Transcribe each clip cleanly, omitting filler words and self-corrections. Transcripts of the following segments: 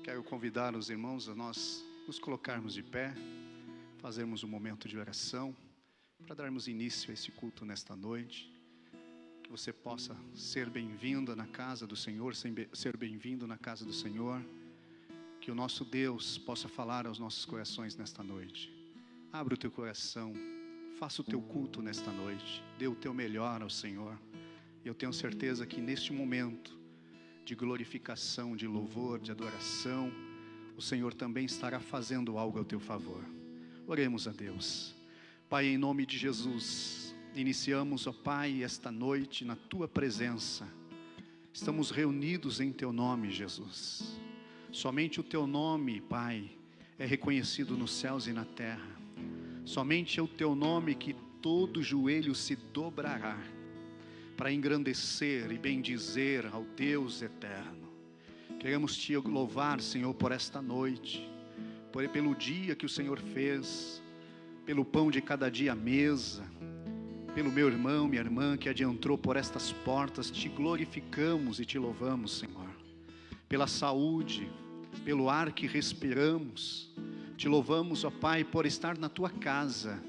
Quero convidar os irmãos a nós nos colocarmos de pé, fazermos um momento de oração, para darmos início a esse culto nesta noite. Que você possa ser bem-vinda na casa do Senhor, ser bem-vindo na casa do Senhor. Que o nosso Deus possa falar aos nossos corações nesta noite. Abra o teu coração, faça o teu culto nesta noite, dê o teu melhor ao Senhor. Eu tenho certeza que neste momento de glorificação, de louvor, de adoração, o Senhor também estará fazendo algo ao teu favor. Oremos a Deus. Pai, em nome de Jesus, iniciamos, ó Pai, esta noite na Tua presença. Estamos reunidos em Teu nome, Jesus. Somente o Teu nome, Pai, é reconhecido nos céus e na terra. Somente é o Teu nome que todo joelho se dobrará, para engrandecer e bendizer ao Deus eterno. Queremos Te louvar, Senhor, por esta noite, pelo dia que o Senhor fez, pelo pão de cada dia à mesa, pelo meu irmão, minha irmã que adentrou por estas portas. Te glorificamos e Te louvamos, Senhor, pela saúde, pelo ar que respiramos. Te louvamos, ó Pai, por estar na Tua casa,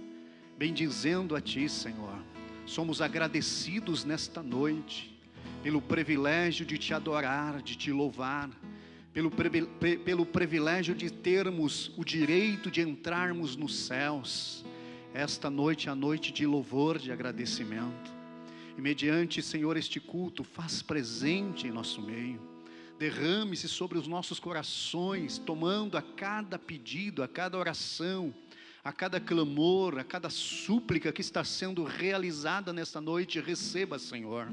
bendizendo a Ti, Senhor. Somos agradecidos nesta noite pelo privilégio de Te adorar, de Te louvar, pelo privilégio de termos o direito de entrarmos nos céus. Esta noite é a noite de louvor, de agradecimento. E mediante, Senhor, este culto, faz presente em nosso meio. Derrame-se sobre os nossos corações, tomando a cada pedido, a cada oração, a cada clamor, a cada súplica que está sendo realizada nesta noite. Receba, Senhor,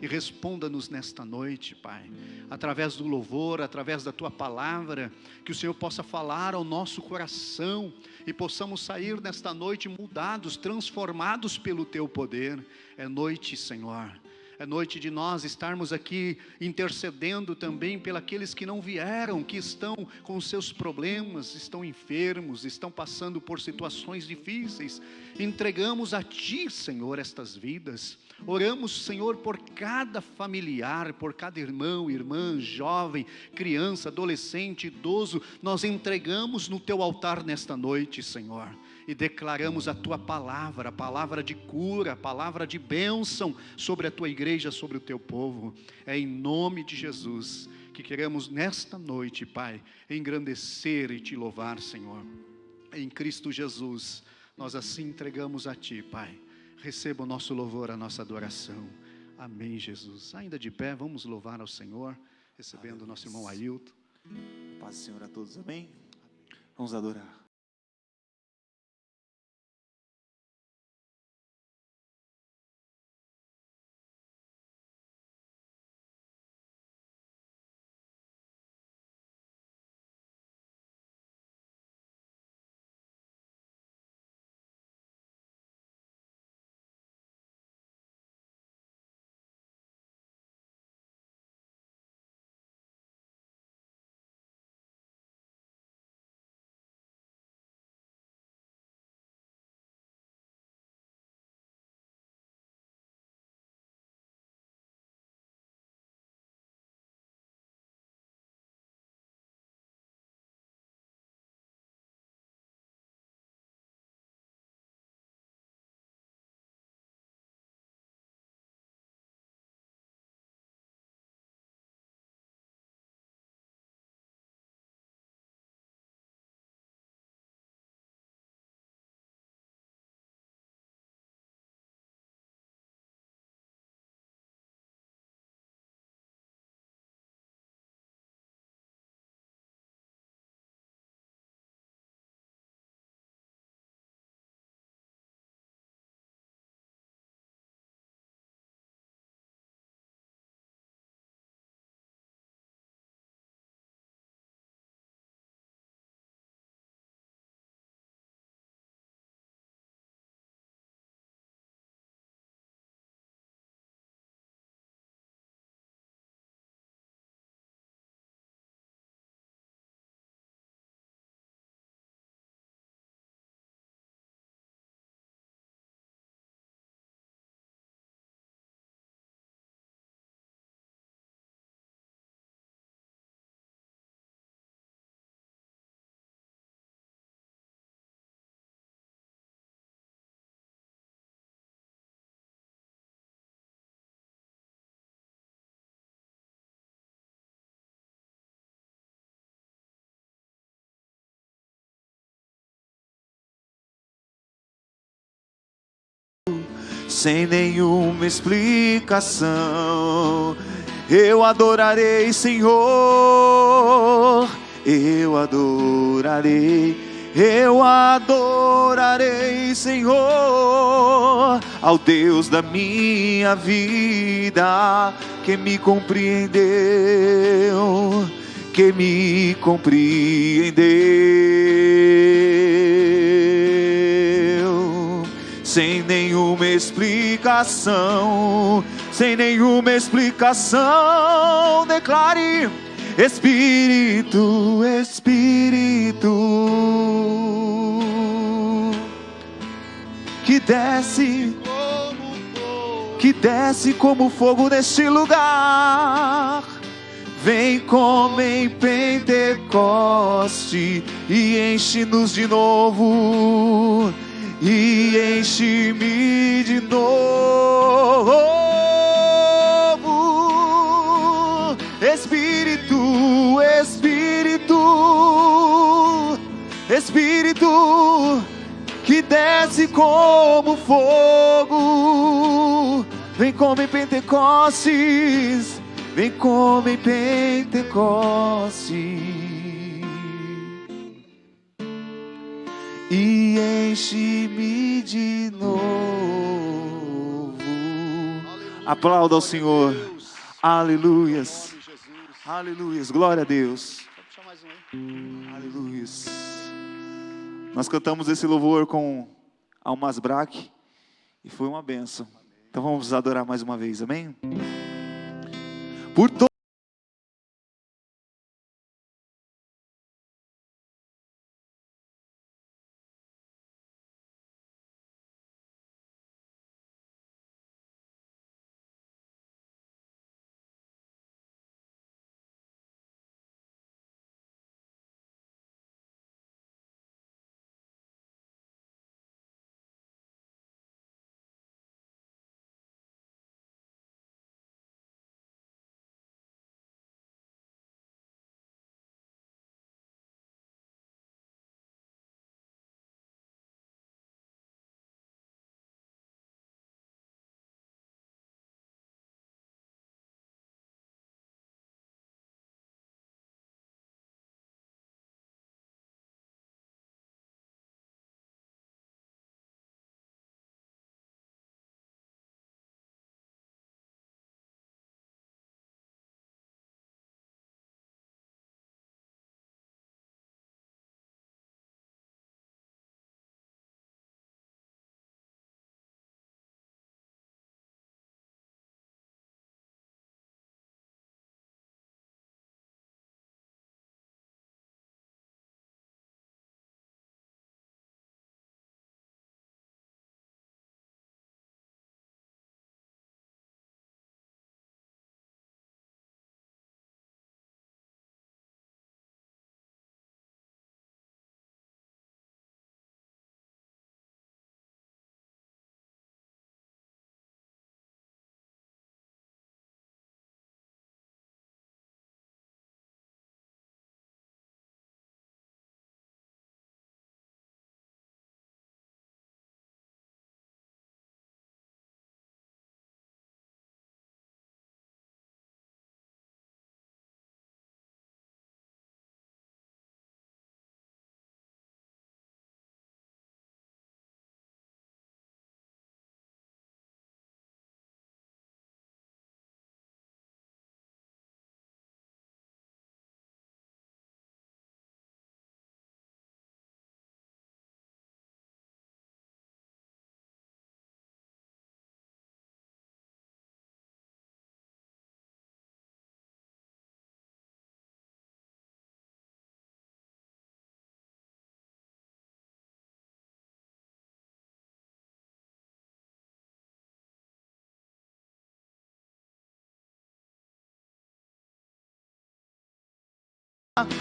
e responda-nos nesta noite, Pai, através do louvor, através da Tua palavra, que o Senhor possa falar ao nosso coração e possamos sair nesta noite mudados, transformados pelo Teu poder. É noite, Senhor, é noite de nós estarmos aqui intercedendo também pelos que não vieram, que estão com seus problemas, estão enfermos, estão passando por situações difíceis. Entregamos a Ti, Senhor, estas vidas. Oramos, Senhor, por cada familiar, por cada irmão, irmã, jovem, criança, adolescente, idoso. Nós entregamos no Teu altar nesta noite, Senhor, e declaramos a Tua palavra, a palavra de cura, a palavra de bênção sobre a Tua igreja, sobre o Teu povo. É em nome de Jesus que queremos nesta noite, Pai, engrandecer e Te louvar, Senhor. Em Cristo Jesus, nós assim entregamos a Ti, Pai. Receba o nosso louvor, a nossa adoração. Amém, Jesus. Ainda de pé, vamos louvar ao Senhor, recebendo o nosso irmão Ailton. Paz do Senhor a todos, amém? Vamos adorar. sem nenhuma explicação. Eu adorarei, Senhor, eu adorarei, Senhor, ao Deus da minha vida, que me compreendeu, sem nenhuma explicação, declare: Espírito, que desce como fogo neste lugar. Vem como em Pentecoste e enche-nos de novo, e enche-me de novo. Espírito, que desce como fogo. Vem como em Pentecostes, e enche-me de novo. Aplauda ao Senhor. Aleluias. Aleluias. Glória a Deus. Aleluias. Nós cantamos esse louvor com Almas Braque e foi uma bênção. Então vamos adorar mais uma vez, amém? Por todo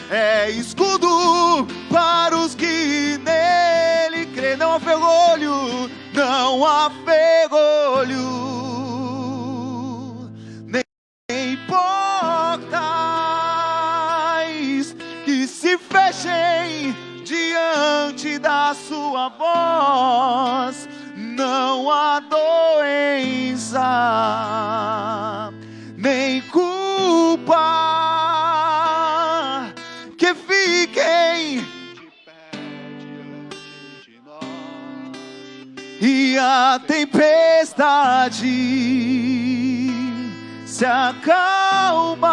é escudo para os que nele crê. Não há ferrolho, nem portas que se fechem diante da sua voz. não há doença, nem culpa que fiquem de pé diante de nós. e a tempestade se acalma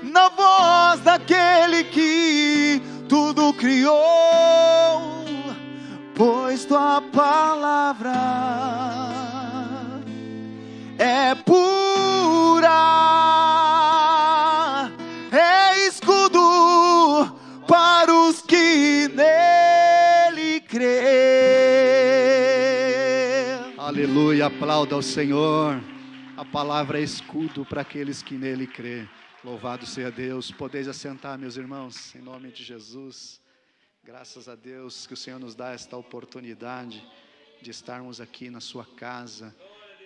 na voz daquele que tudo criou, pois tua palavra é pura, é escudo para os que nele crê. Aleluia, aplauda ao Senhor. A palavra é escudo para aqueles que nele crê. Louvado seja Deus. Podeis assentar, meus irmãos, em nome de Jesus. Graças a Deus que o Senhor nos dá esta oportunidade de estarmos aqui na sua casa,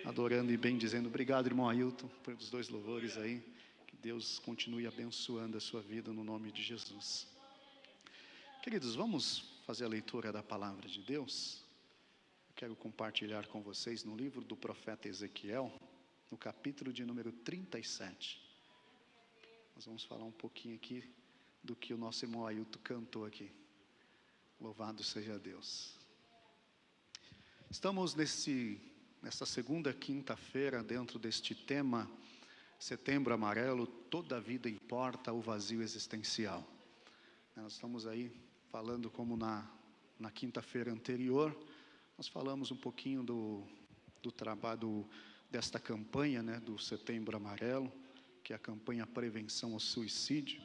adorando e bendizendo. Obrigado, irmão Ailton, pelos 2 louvores aí. Que Deus continue abençoando a sua vida no nome de Jesus. Queridos, vamos fazer a leitura da palavra de Deus. Eu quero compartilhar com vocês no livro do profeta Ezequiel, no capítulo de número 37. Nós vamos falar um pouquinho aqui do que o nosso irmão Ailton cantou aqui. Louvado seja Deus. Estamos nesta segunda quinta-feira dentro deste tema, Setembro Amarelo, toda a vida importa, o vazio existencial. Nós estamos aí falando como na quinta-feira anterior, nós falamos um pouquinho do trabalho desta campanha, né, do Setembro Amarelo, que é a campanha Prevenção ao Suicídio.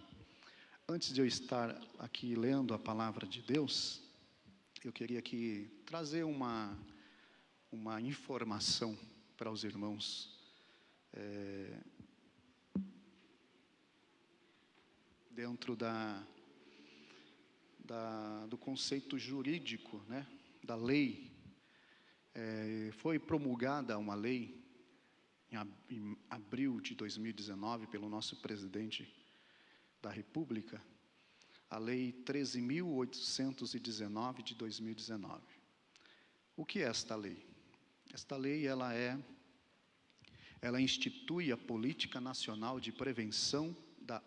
Antes de eu estar aqui lendo a palavra de Deus, eu queria aqui trazer uma informação para os irmãos. Dentro do conceito jurídico, né, da lei, foi promulgada uma lei em abril de 2019 pelo nosso presidente da República, a Lei 13.819 de 2019. O que é esta lei? Esta lei ela institui a Política Nacional de Prevenção da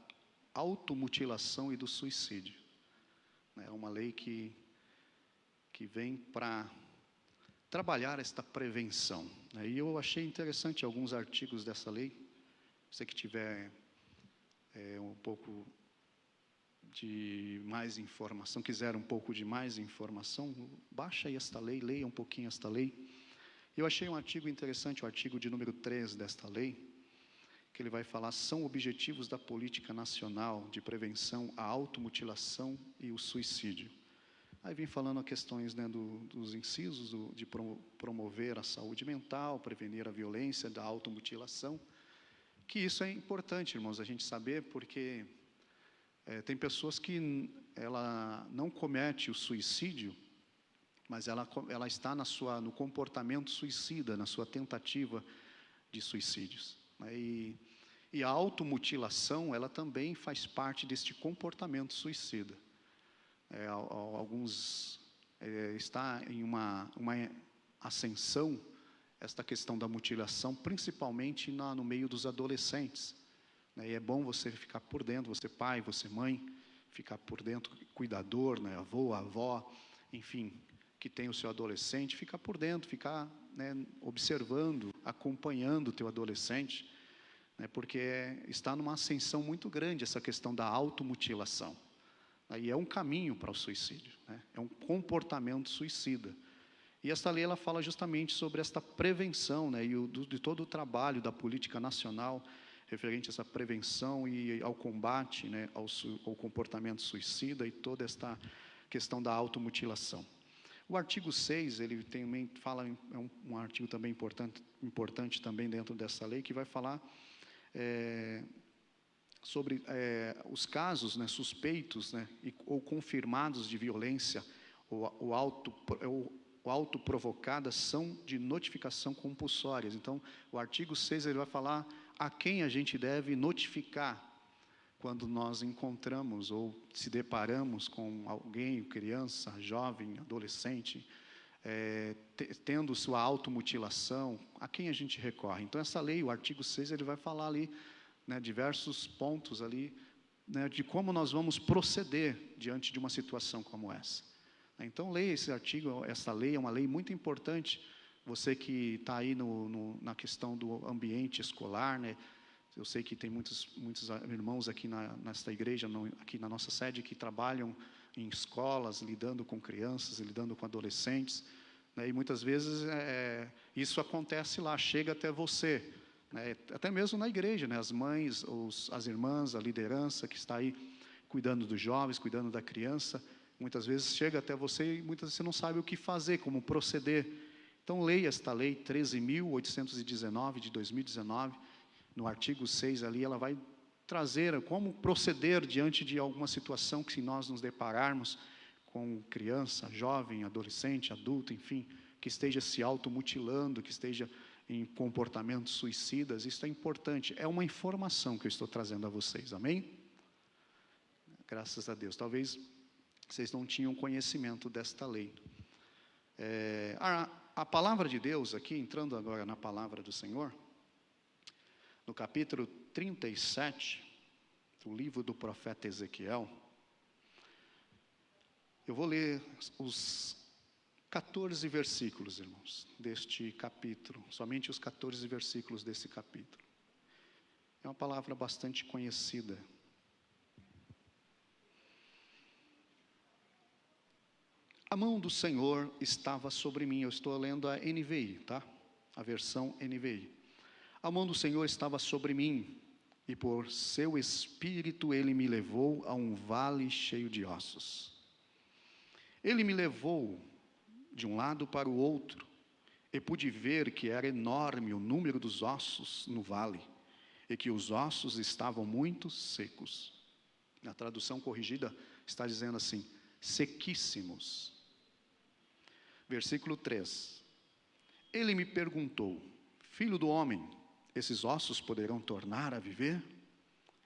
Automutilação e do Suicídio. É uma lei que vem para trabalhar esta prevenção. E eu achei interessante alguns artigos dessa lei. Você que tiver um pouco de mais informação, quiser um pouco de mais informação, baixa aí esta lei, leia um pouquinho esta lei. Eu achei um artigo interessante, o artigo de número 3 desta lei, que ele vai falar, são objetivos da Política Nacional de Prevenção à Automutilação e o Suicídio. Aí vem falando questões, né, dos incisos, de promover a saúde mental, prevenir a violência da automutilação, que isso é importante, irmãos, a gente saber, porque tem pessoas que ela não comete o suicídio, mas ela está no comportamento suicida, na sua tentativa de suicídios. E a automutilação, ela também faz parte deste comportamento suicida. Está em uma ascensão esta questão da mutilação, principalmente no meio dos adolescentes. E é bom você ficar por dentro, você pai, você mãe, ficar por dentro, cuidador, né, avô, avó, enfim, que tem o seu adolescente, ficar por dentro, ficar, né, observando, acompanhando o teu adolescente, né, porque está numa ascensão muito grande essa questão da automutilação. Aí é um caminho para o suicídio, né, é um comportamento suicida. E esta lei ela fala justamente sobre esta prevenção, né, e de todo o trabalho da política nacional referente a essa prevenção e ao combate, né, ao comportamento suicida e toda esta questão da automutilação. O artigo 6, ele também fala, é um artigo também importante também dentro dessa lei, que vai falar sobre os casos, né, suspeitos, né, ou confirmados de violência ou autoprovocada são de notificação compulsórias. Então, o artigo 6 ele vai falar a quem a gente deve notificar quando nós encontramos ou se deparamos com alguém, criança, jovem, adolescente, tendo sua automutilação, a quem a gente recorre? Então, essa lei, o artigo 6, ele vai falar ali, né, diversos pontos ali, né, de como nós vamos proceder diante de uma situação como essa. Então, leia esse artigo, essa lei é uma lei muito importante. Você que está aí na questão do ambiente escolar, né? Eu sei que tem muitos irmãos aqui nesta igreja, aqui na nossa sede, que trabalham em escolas, lidando com crianças, lidando com adolescentes, né? E muitas vezes isso acontece lá, chega até você, né? Até mesmo na igreja, né? As mães, as irmãs, a liderança que está aí cuidando dos jovens, cuidando da criança, muitas vezes chega até você e muitas vezes você não sabe o que fazer, como proceder. Então, leia esta lei 13.819 de 2019, no artigo 6 ali, ela vai trazer como proceder diante de alguma situação que, se nós nos depararmos com criança, jovem, adolescente, adulto, enfim, que esteja se automutilando, que esteja em comportamentos suicidas. Isso é importante, é uma informação que eu estou trazendo a vocês, amém? Graças a Deus. Talvez vocês não tinham conhecimento desta lei. A palavra de Deus aqui, entrando agora na palavra do Senhor, no capítulo 37, do livro do profeta Ezequiel, eu vou ler os 14 versículos, irmãos, deste capítulo, somente os 14 versículos desse capítulo. É uma palavra bastante conhecida. A mão do Senhor estava sobre mim. Eu estou lendo a NVI, tá? A versão NVI. A mão do Senhor estava sobre mim, e por seu espírito ele me levou a um vale cheio de ossos. Ele me levou de um lado para o outro, e pude ver que era enorme o número dos ossos no vale, e que os ossos estavam muito secos. Na tradução corrigida está dizendo assim, sequíssimos. Versículo 3. Ele me perguntou, filho do homem, esses ossos poderão tornar a viver?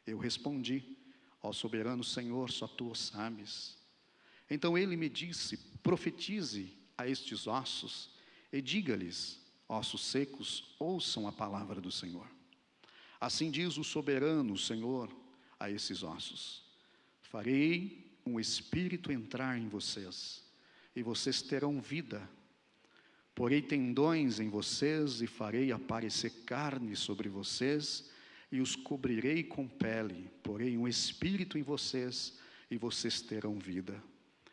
Eu respondi, ó soberano Senhor, só tu o sabes. Então ele me disse, profetize a estes ossos e diga-lhes, ossos secos, ouçam a palavra do Senhor. Assim diz o soberano Senhor a esses ossos, farei um espírito entrar em vocês, e vocês terão vida. Porei tendões em vocês e farei aparecer carne sobre vocês e os cobrirei com pele. Porei um espírito em vocês e vocês terão vida.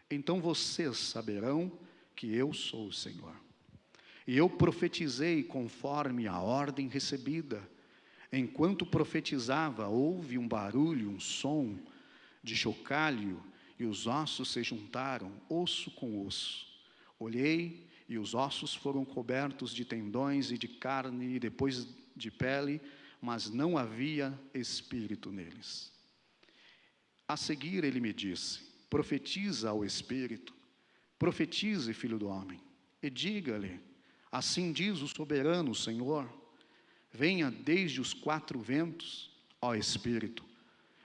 Então vocês saberão que eu sou o Senhor. E eu profetizei conforme a ordem recebida. Enquanto profetizava, houve um barulho, um som de chocalho, e os ossos se juntaram, osso com osso. Olhei, e os ossos foram cobertos de tendões e de carne, e depois de pele, mas não havia espírito neles. A seguir ele me disse, profetiza ao espírito, profetize, filho do homem, e diga-lhe, assim diz o soberano Senhor, venha desde os 4 ventos, ó espírito,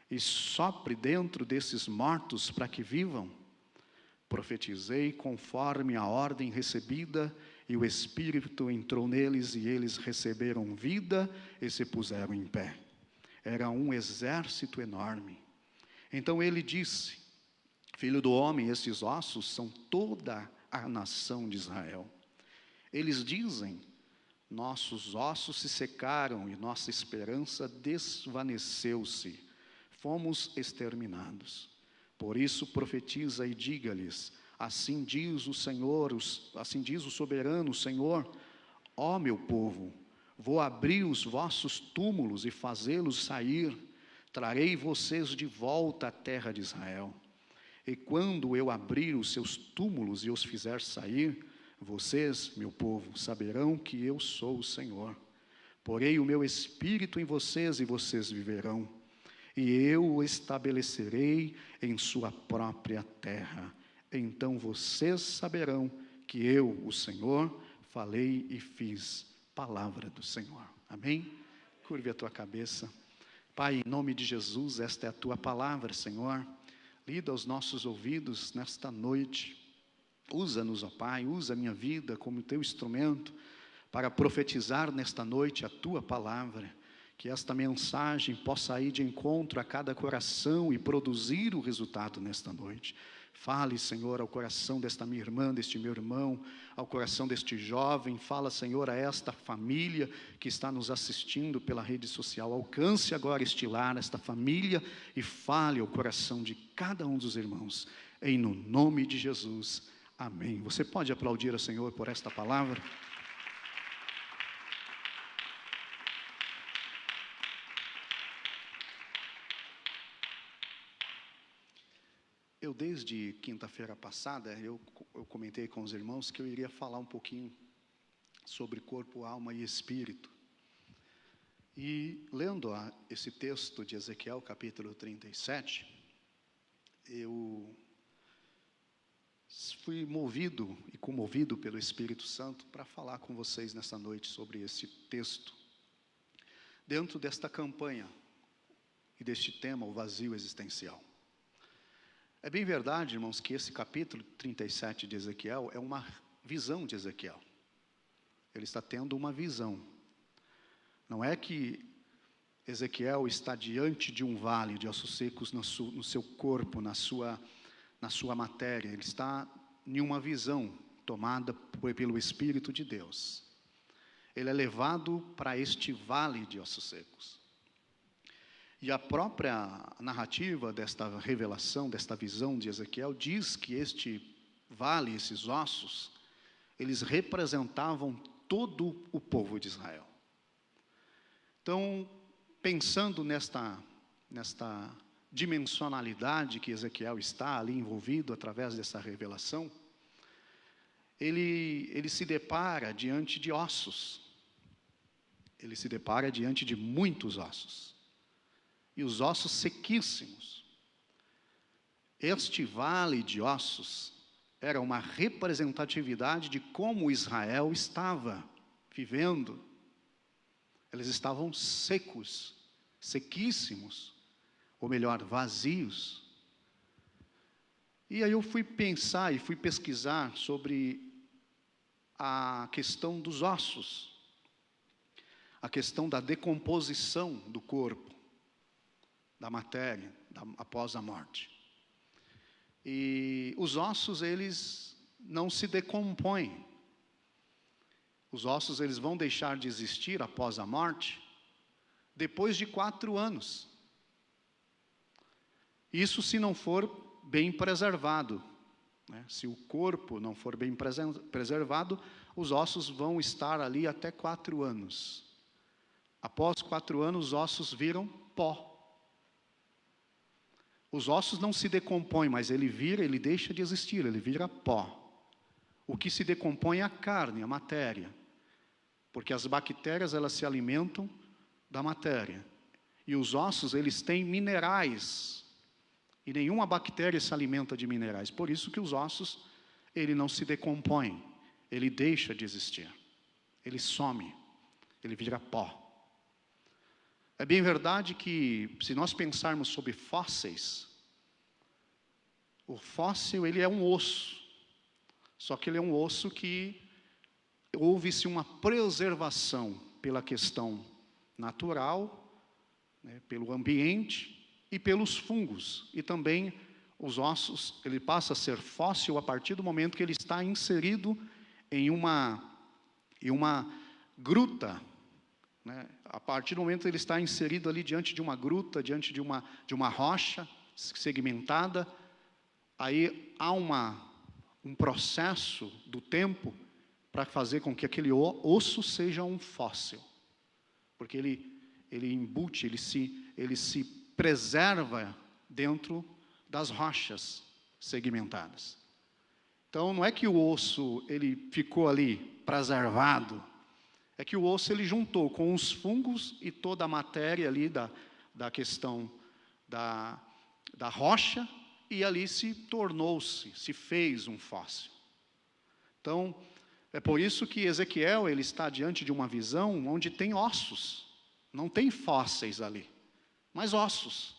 e sopre dentro desses mortos para que vivam. Profetizei conforme a ordem recebida, e o Espírito entrou neles, e eles receberam vida e se puseram em pé. Era um exército enorme. Então ele disse, filho do homem, esses ossos são toda a nação de Israel. Eles dizem, nossos ossos se secaram e nossa esperança desvaneceu-se. Fomos exterminados. Por isso profetiza e diga-lhes, assim diz o Senhor, assim diz o soberano Senhor, ó meu povo, vou abrir os vossos túmulos e fazê-los sair, trarei vocês de volta à terra de Israel. E quando eu abrir os seus túmulos e os fizer sair, vocês, meu povo, saberão que eu sou o Senhor. Porei o meu espírito em vocês e vocês viverão. E eu o estabelecerei em sua própria terra. Então vocês saberão que eu, o Senhor, falei e fiz. Palavra do Senhor. Amém? Curve a tua cabeça. Pai, em nome de Jesus, esta é a tua palavra, Senhor. Lida aos nossos ouvidos nesta noite. Usa-nos, ó Pai, usa a minha vida como teu instrumento para profetizar nesta noite a tua palavra, que esta mensagem possa ir de encontro a cada coração e produzir o resultado nesta noite. Fale, Senhor, ao coração desta minha irmã, deste meu irmão, ao coração deste jovem. Fala, Senhor, a esta família que está nos assistindo pela rede social. Alcance agora este lar, esta família, e fale ao coração de cada um dos irmãos. Em no nome de Jesus. Amém. Você pode aplaudir ao Senhor por esta palavra? Desde quinta-feira passada, eu comentei com os irmãos que eu iria falar um pouquinho sobre corpo, alma e espírito. E lendo esse texto de Ezequiel, capítulo 37, eu fui movido e comovido pelo Espírito Santo para falar com vocês nessa noite sobre esse texto. Dentro desta campanha e deste tema, o vazio existencial. É bem verdade, irmãos, que esse capítulo 37 de Ezequiel é uma visão de Ezequiel. Ele está tendo uma visão. Não é que Ezequiel está diante de um vale de ossos secos no seu corpo, na sua matéria. Ele está em uma visão tomada pelo Espírito de Deus. Ele é levado para este vale de ossos secos. E a própria narrativa desta revelação, desta visão de Ezequiel, diz que este vale, esses ossos, eles representavam todo o povo de Israel. Então, pensando nesta dimensionalidade que Ezequiel está ali envolvido através dessa revelação, ele se depara diante de ossos. Ele se depara diante de muitos ossos. E os ossos sequíssimos. Este vale de ossos era uma representatividade de como Israel estava vivendo. Eles estavam secos, sequíssimos, ou melhor, vazios. E aí eu fui pensar e fui pesquisar sobre a questão dos ossos, a questão da decomposição do corpo, da matéria, após a morte. E os ossos, eles não se decompõem. Os ossos, eles vão deixar de existir após a morte, depois de 4 anos. Isso se não for bem preservado, né? Se o corpo não for bem preservado, os ossos vão estar ali até 4 anos. Após 4 anos, os ossos viram pó. Os ossos não se decompõem, mas ele deixa de existir, ele vira pó. O que se decompõe é a carne, a matéria. Porque as bactérias, elas se alimentam da matéria. E os ossos, eles têm minerais. E nenhuma bactéria se alimenta de minerais. Por isso que os ossos, ele não se decompõe. Ele deixa de existir. Ele some. Ele vira pó. É bem verdade que, se nós pensarmos sobre fósseis, o fóssil, ele é um osso. Só que ele é um osso que houve-se uma preservação pela questão natural, né, pelo ambiente e pelos fungos. E também os ossos, ele passa a ser fóssil a partir do momento que ele está inserido em uma gruta, né? A partir do momento que ele está inserido ali diante de uma gruta, diante de uma rocha segmentada, aí há um processo do tempo para fazer com que aquele osso seja um fóssil. Porque ele embute, ele se preserva dentro das rochas segmentadas. Então, não é que o osso ele ficou ali preservado, é que o osso ele juntou com os fungos e toda a matéria ali da questão da rocha, e ali se fez um fóssil. Então, é por isso que Ezequiel ele está diante de uma visão onde tem ossos, não tem fósseis ali, mas ossos.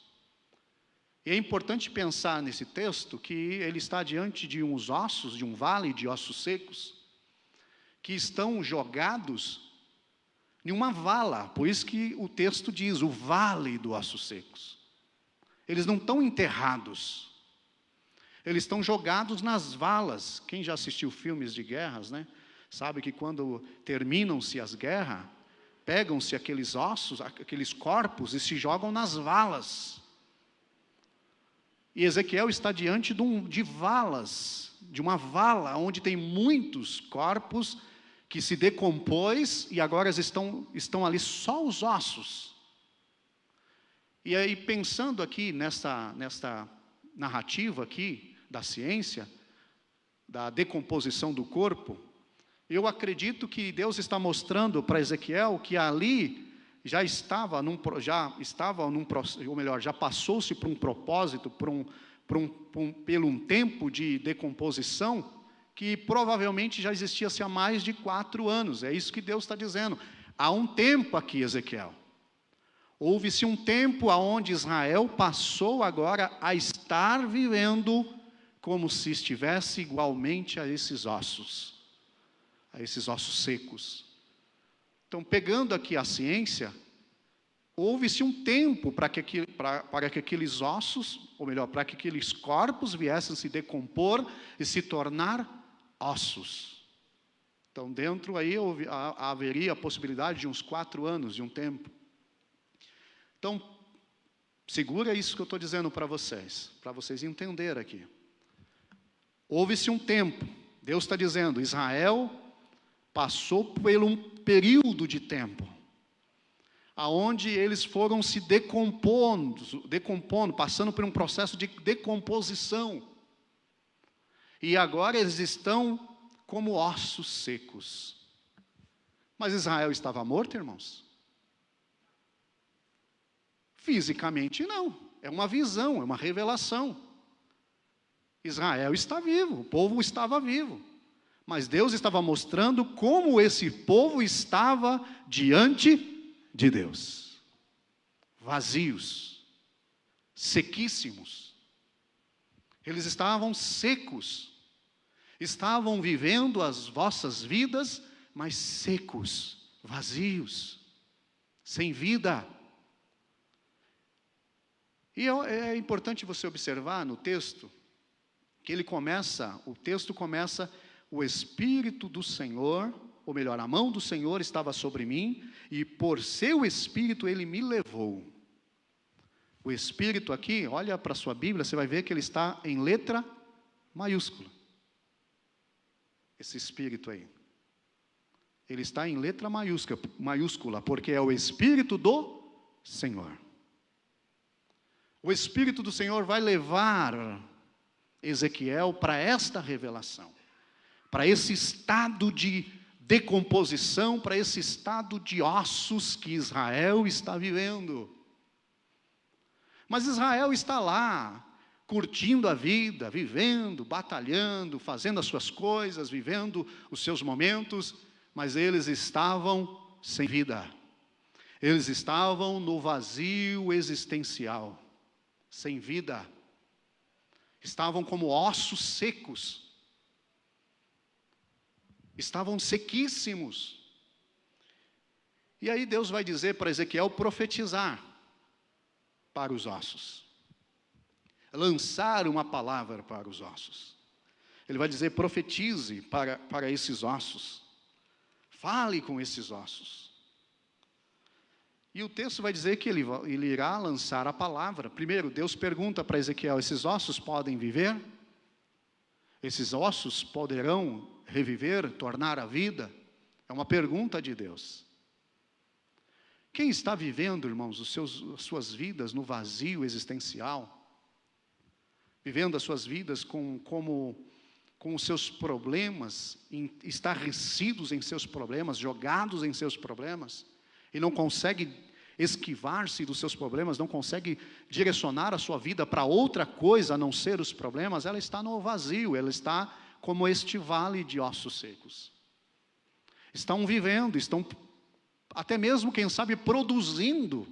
E é importante pensar nesse texto que ele está diante de uns ossos, de um vale de ossos secos, que estão jogados em uma vala. Por isso que o texto diz, o vale dos ossos secos. Eles não estão enterrados. Eles estão jogados nas valas. Quem já assistiu filmes de guerras, né? Sabe que quando terminam-se as guerras, pegam-se aqueles ossos, aqueles corpos e se jogam nas valas. E Ezequiel está diante de valas, de uma vala onde tem muitos corpos que se decompôs e agora estão ali só os ossos. E aí, pensando aqui nesta narrativa aqui da ciência, da decomposição do corpo, eu acredito que Deus está mostrando para Ezequiel que ali já passou-se por um propósito, pelo um tempo de decomposição, que provavelmente já existia-se há mais de 4 anos. É isso que Deus está dizendo. Há um tempo aqui, Ezequiel. Houve-se um tempo onde Israel passou agora a estar vivendo como se estivesse igualmente a esses ossos secos. Então, pegando aqui a ciência, houve-se um tempo para que aqueles ossos, ou melhor, para que aqueles corpos viessem se decompor e se tornar ossos. Então, dentro aí haveria a possibilidade de uns 4 anos, de um tempo. Então, segura isso que eu estou dizendo para vocês entenderem aqui. Houve-se um tempo, Deus está dizendo, Israel passou por um período de tempo, aonde eles foram se decompondo, passando por um processo de decomposição. E agora eles estão como ossos secos. Mas Israel estava morto, irmãos? Fisicamente não, é uma visão, é uma revelação. Israel está vivo, o povo estava vivo. Mas Deus estava mostrando como esse povo estava diante de Deus. Vazios, sequíssimos. Eles estavam secos. Estavam vivendo as vossas vidas, mas secos, vazios, sem vida. E é importante você observar no texto, que o texto começa, o Espírito do Senhor, ou melhor, a mão do Senhor estava sobre mim, e por seu Espírito ele me levou. O Espírito aqui, olha para a sua Bíblia, você vai ver que ele está em letra maiúscula. Esse Espírito aí. Ele está em letra maiúscula, porque é o Espírito do Senhor. O Espírito do Senhor vai levar Ezequiel para esta revelação, para esse estado de decomposição, para esse estado de ossos que Israel está vivendo. Mas Israel está lá, curtindo a vida, vivendo, batalhando, fazendo as suas coisas, vivendo os seus momentos, mas eles estavam sem vida. Eles estavam no vazio existencial, sem vida. Estavam como ossos secos. Estavam sequíssimos. E aí Deus vai dizer para Ezequiel profetizar para os ossos. Lançar uma palavra para os ossos. Ele vai dizer, profetize para esses ossos. Fale com esses ossos. E o texto vai dizer que ele irá lançar a palavra. Primeiro, Deus pergunta para Ezequiel, esses ossos podem viver? Esses ossos poderão reviver, tornar a vida? É uma pergunta de Deus. Quem está vivendo, irmãos, as suas vidas no vazio existencial? Vivendo as suas vidas com os seus problemas, estarrecidos em seus problemas, jogados em seus problemas, e não consegue esquivar-se dos seus problemas, não consegue direcionar a sua vida para outra coisa a não ser os problemas, ela está no vazio, ela está como este vale de ossos secos. Estão vivendo, estão até mesmo, quem sabe, produzindo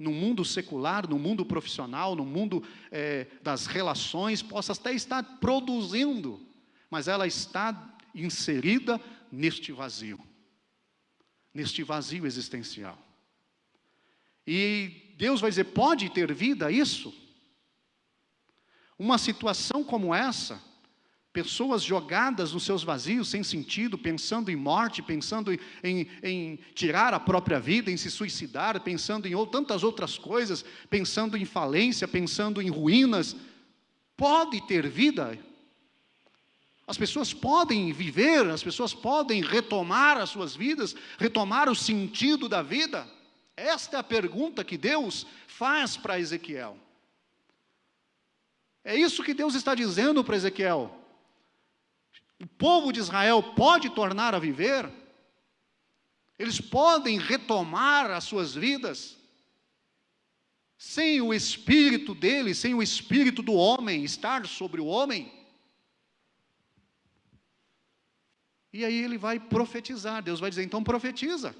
no mundo secular, no mundo profissional, no mundo das relações, possa até estar produzindo, mas ela está inserida neste vazio existencial. E Deus vai dizer, pode ter vida isso? Uma situação como essa, pessoas jogadas nos seus vazios, sem sentido, pensando em morte, pensando em tirar a própria vida, em se suicidar, pensando em tantas outras coisas, pensando em falência, pensando em ruínas. Pode ter vida? As pessoas podem viver, as pessoas podem retomar as suas vidas, retomar o sentido da vida? Esta é a pergunta que Deus faz para Ezequiel. É isso que Deus está dizendo para Ezequiel. O povo de Israel pode tornar a viver? Eles podem retomar as suas vidas? Sem o espírito dele, sem o espírito do homem estar sobre o homem? E aí ele vai profetizar. Deus vai dizer, então profetiza.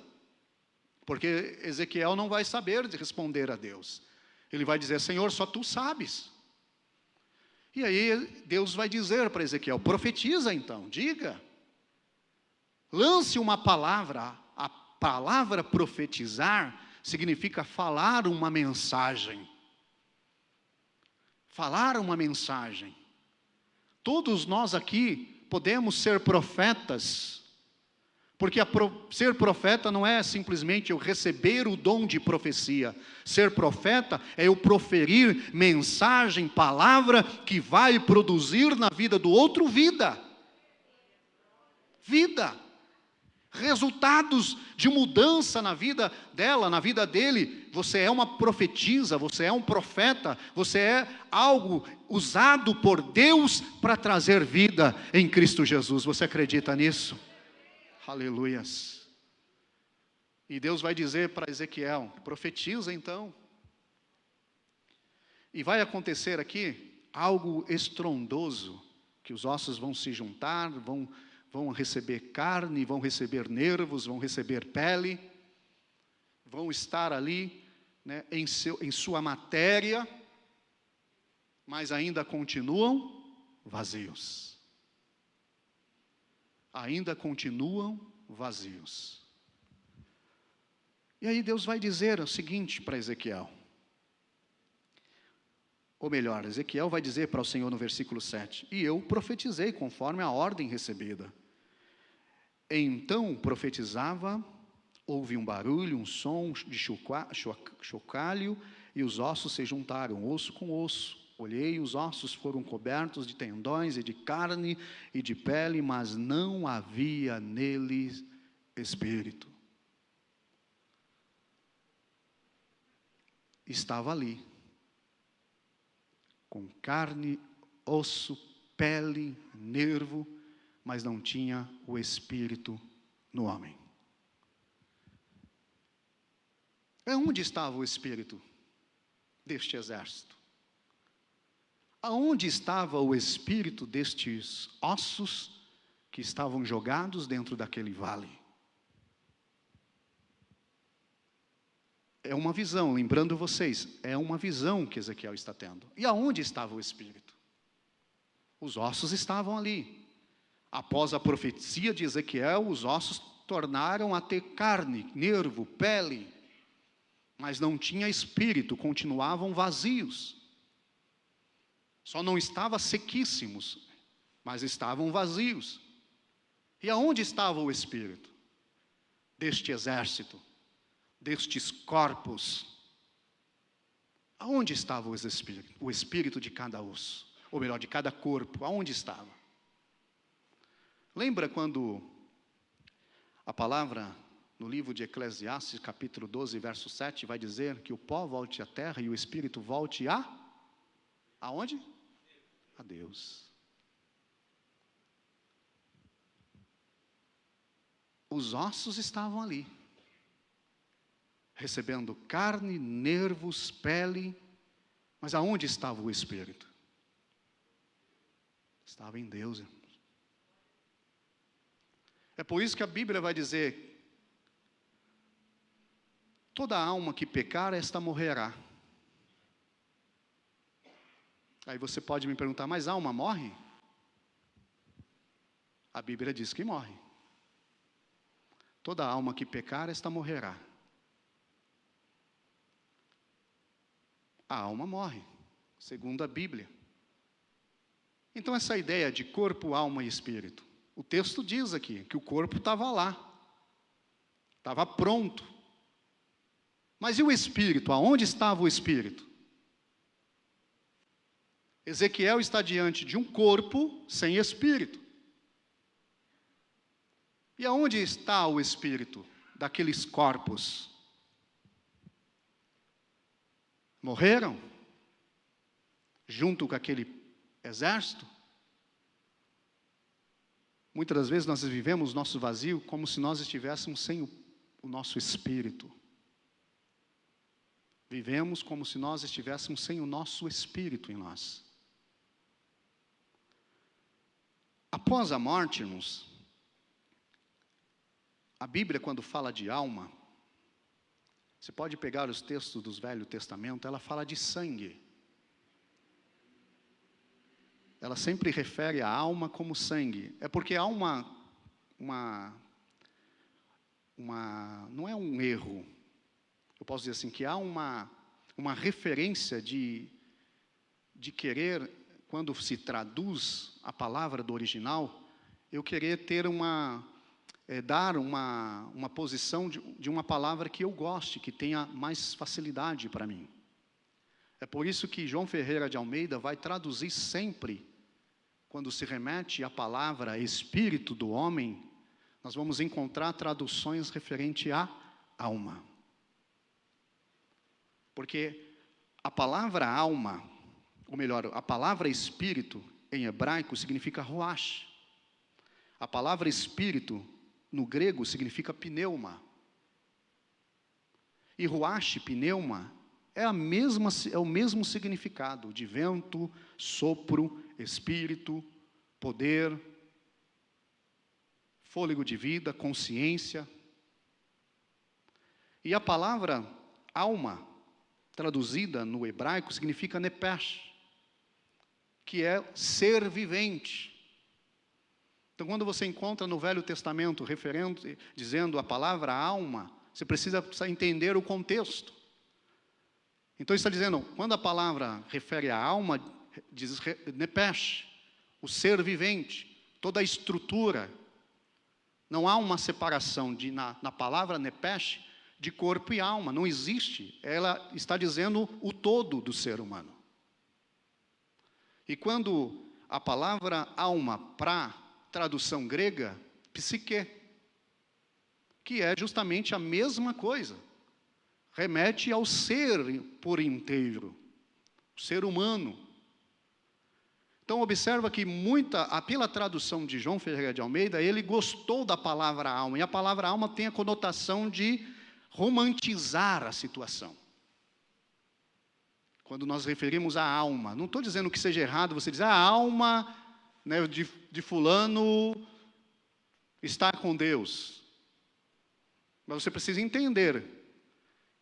Porque Ezequiel não vai saber responder a Deus. Ele vai dizer, Senhor, só tu sabes. E aí Deus vai dizer para Ezequiel, profetiza então, diga. Lance uma palavra. A palavra profetizar significa falar uma mensagem. Falar uma mensagem. Todos nós aqui podemos ser profetas. Porque ser profeta não é simplesmente eu receber o dom de profecia. Ser profeta é eu proferir mensagem, palavra, que vai produzir na vida do outro vida. Vida. Resultados de mudança na vida dela, na vida dele. Você é uma profetisa, você é um profeta, você é algo usado por Deus para trazer vida em Cristo Jesus. Você acredita nisso? Aleluias. E Deus vai dizer para Ezequiel, profetiza então. E vai acontecer aqui algo estrondoso, que os ossos vão se juntar, vão receber carne, vão receber nervos, vão receber pele, vão estar ali, né, em sua matéria, mas ainda continuam vazios. Ainda continuam vazios. E aí Deus vai dizer o seguinte para Ezequiel. Ou melhor, Ezequiel vai dizer para o Senhor no versículo 7. E eu profetizei conforme a ordem recebida. Então profetizava, houve um barulho, um som de chocalho, e os ossos se juntaram, osso com osso. Olhei, os ossos foram cobertos de tendões e de carne e de pele, mas não havia neles espírito. Estava ali, com carne, osso, pele, nervo, mas não tinha o espírito no homem. Onde estava o espírito deste exército? Aonde estava o espírito destes ossos que estavam jogados dentro daquele vale? É uma visão, lembrando vocês, é uma visão que Ezequiel está tendo. E aonde estava o espírito? Os ossos estavam ali. Após a profecia de Ezequiel, os ossos tornaram a ter carne, nervo, pele, mas não tinha espírito, continuavam vazios. Só não estavam sequíssimos, mas estavam vazios. E aonde estava o espírito deste exército, destes corpos? Aonde estava o espírito de cada osso? Ou melhor, de cada corpo, aonde estava? Lembra quando a palavra no livro de Eclesiastes, capítulo 12, verso 7, vai dizer que o pó volte à terra e o espírito volte aonde? A Deus. Os ossos estavam ali, recebendo carne, nervos, pele, mas aonde estava o espírito? Estava em Deus, irmãos. É por isso que a Bíblia vai dizer, toda alma que pecar, esta morrerá. Aí você pode me perguntar, mas a alma morre? A Bíblia diz que morre. Toda alma que pecar, esta morrerá. A alma morre, segundo a Bíblia. Então essa ideia de corpo, alma e espírito, o texto diz aqui que o corpo estava lá, estava pronto. Mas e o espírito? Aonde estava o espírito? Ezequiel está diante de um corpo sem espírito. E aonde está o espírito daqueles corpos? Morreram? Junto com aquele exército? Muitas das vezes nós vivemos nosso vazio como se nós estivéssemos sem o nosso espírito. Vivemos como se nós estivéssemos sem o nosso espírito em nós. Após a morte, irmãos, a Bíblia, quando fala de alma, você pode pegar os textos do Velho Testamento, ela fala de sangue. Ela sempre refere a alma como sangue. É porque há não é um erro. Eu posso dizer assim, que há uma referência de querer, quando se traduz a palavra do original, eu querer ter dar uma posição de uma palavra que eu goste, que tenha mais facilidade para mim. É por isso que João Ferreira de Almeida vai traduzir sempre, quando se remete à palavra espírito do homem, nós vamos encontrar traduções referente à alma. Porque a palavra alma, ou melhor, a palavra espírito em hebraico significa ruach. A palavra espírito no grego significa pneuma. E ruach, pneuma, é o mesmo significado de vento, sopro, espírito, poder, fôlego de vida, consciência. E a palavra alma, traduzida no hebraico, significa nepesh, que é ser vivente. Então, quando você encontra no Velho Testamento dizendo a palavra alma, você precisa entender o contexto. Então, está dizendo, quando a palavra refere à alma, diz nepesh, o ser vivente, toda a estrutura. Não há uma separação na palavra nepesh de corpo e alma, não existe. Ela está dizendo o todo do ser humano. E quando a palavra alma, para tradução grega, psique, que é justamente a mesma coisa, remete ao ser por inteiro, o ser humano. Então observa que pela tradução de João Ferreira de Almeida, ele gostou da palavra alma, e a palavra alma tem a conotação de romantizar a situação. Quando nós referimos à alma, não estou dizendo que seja errado você dizer, a alma, né, de fulano está com Deus. Mas você precisa entender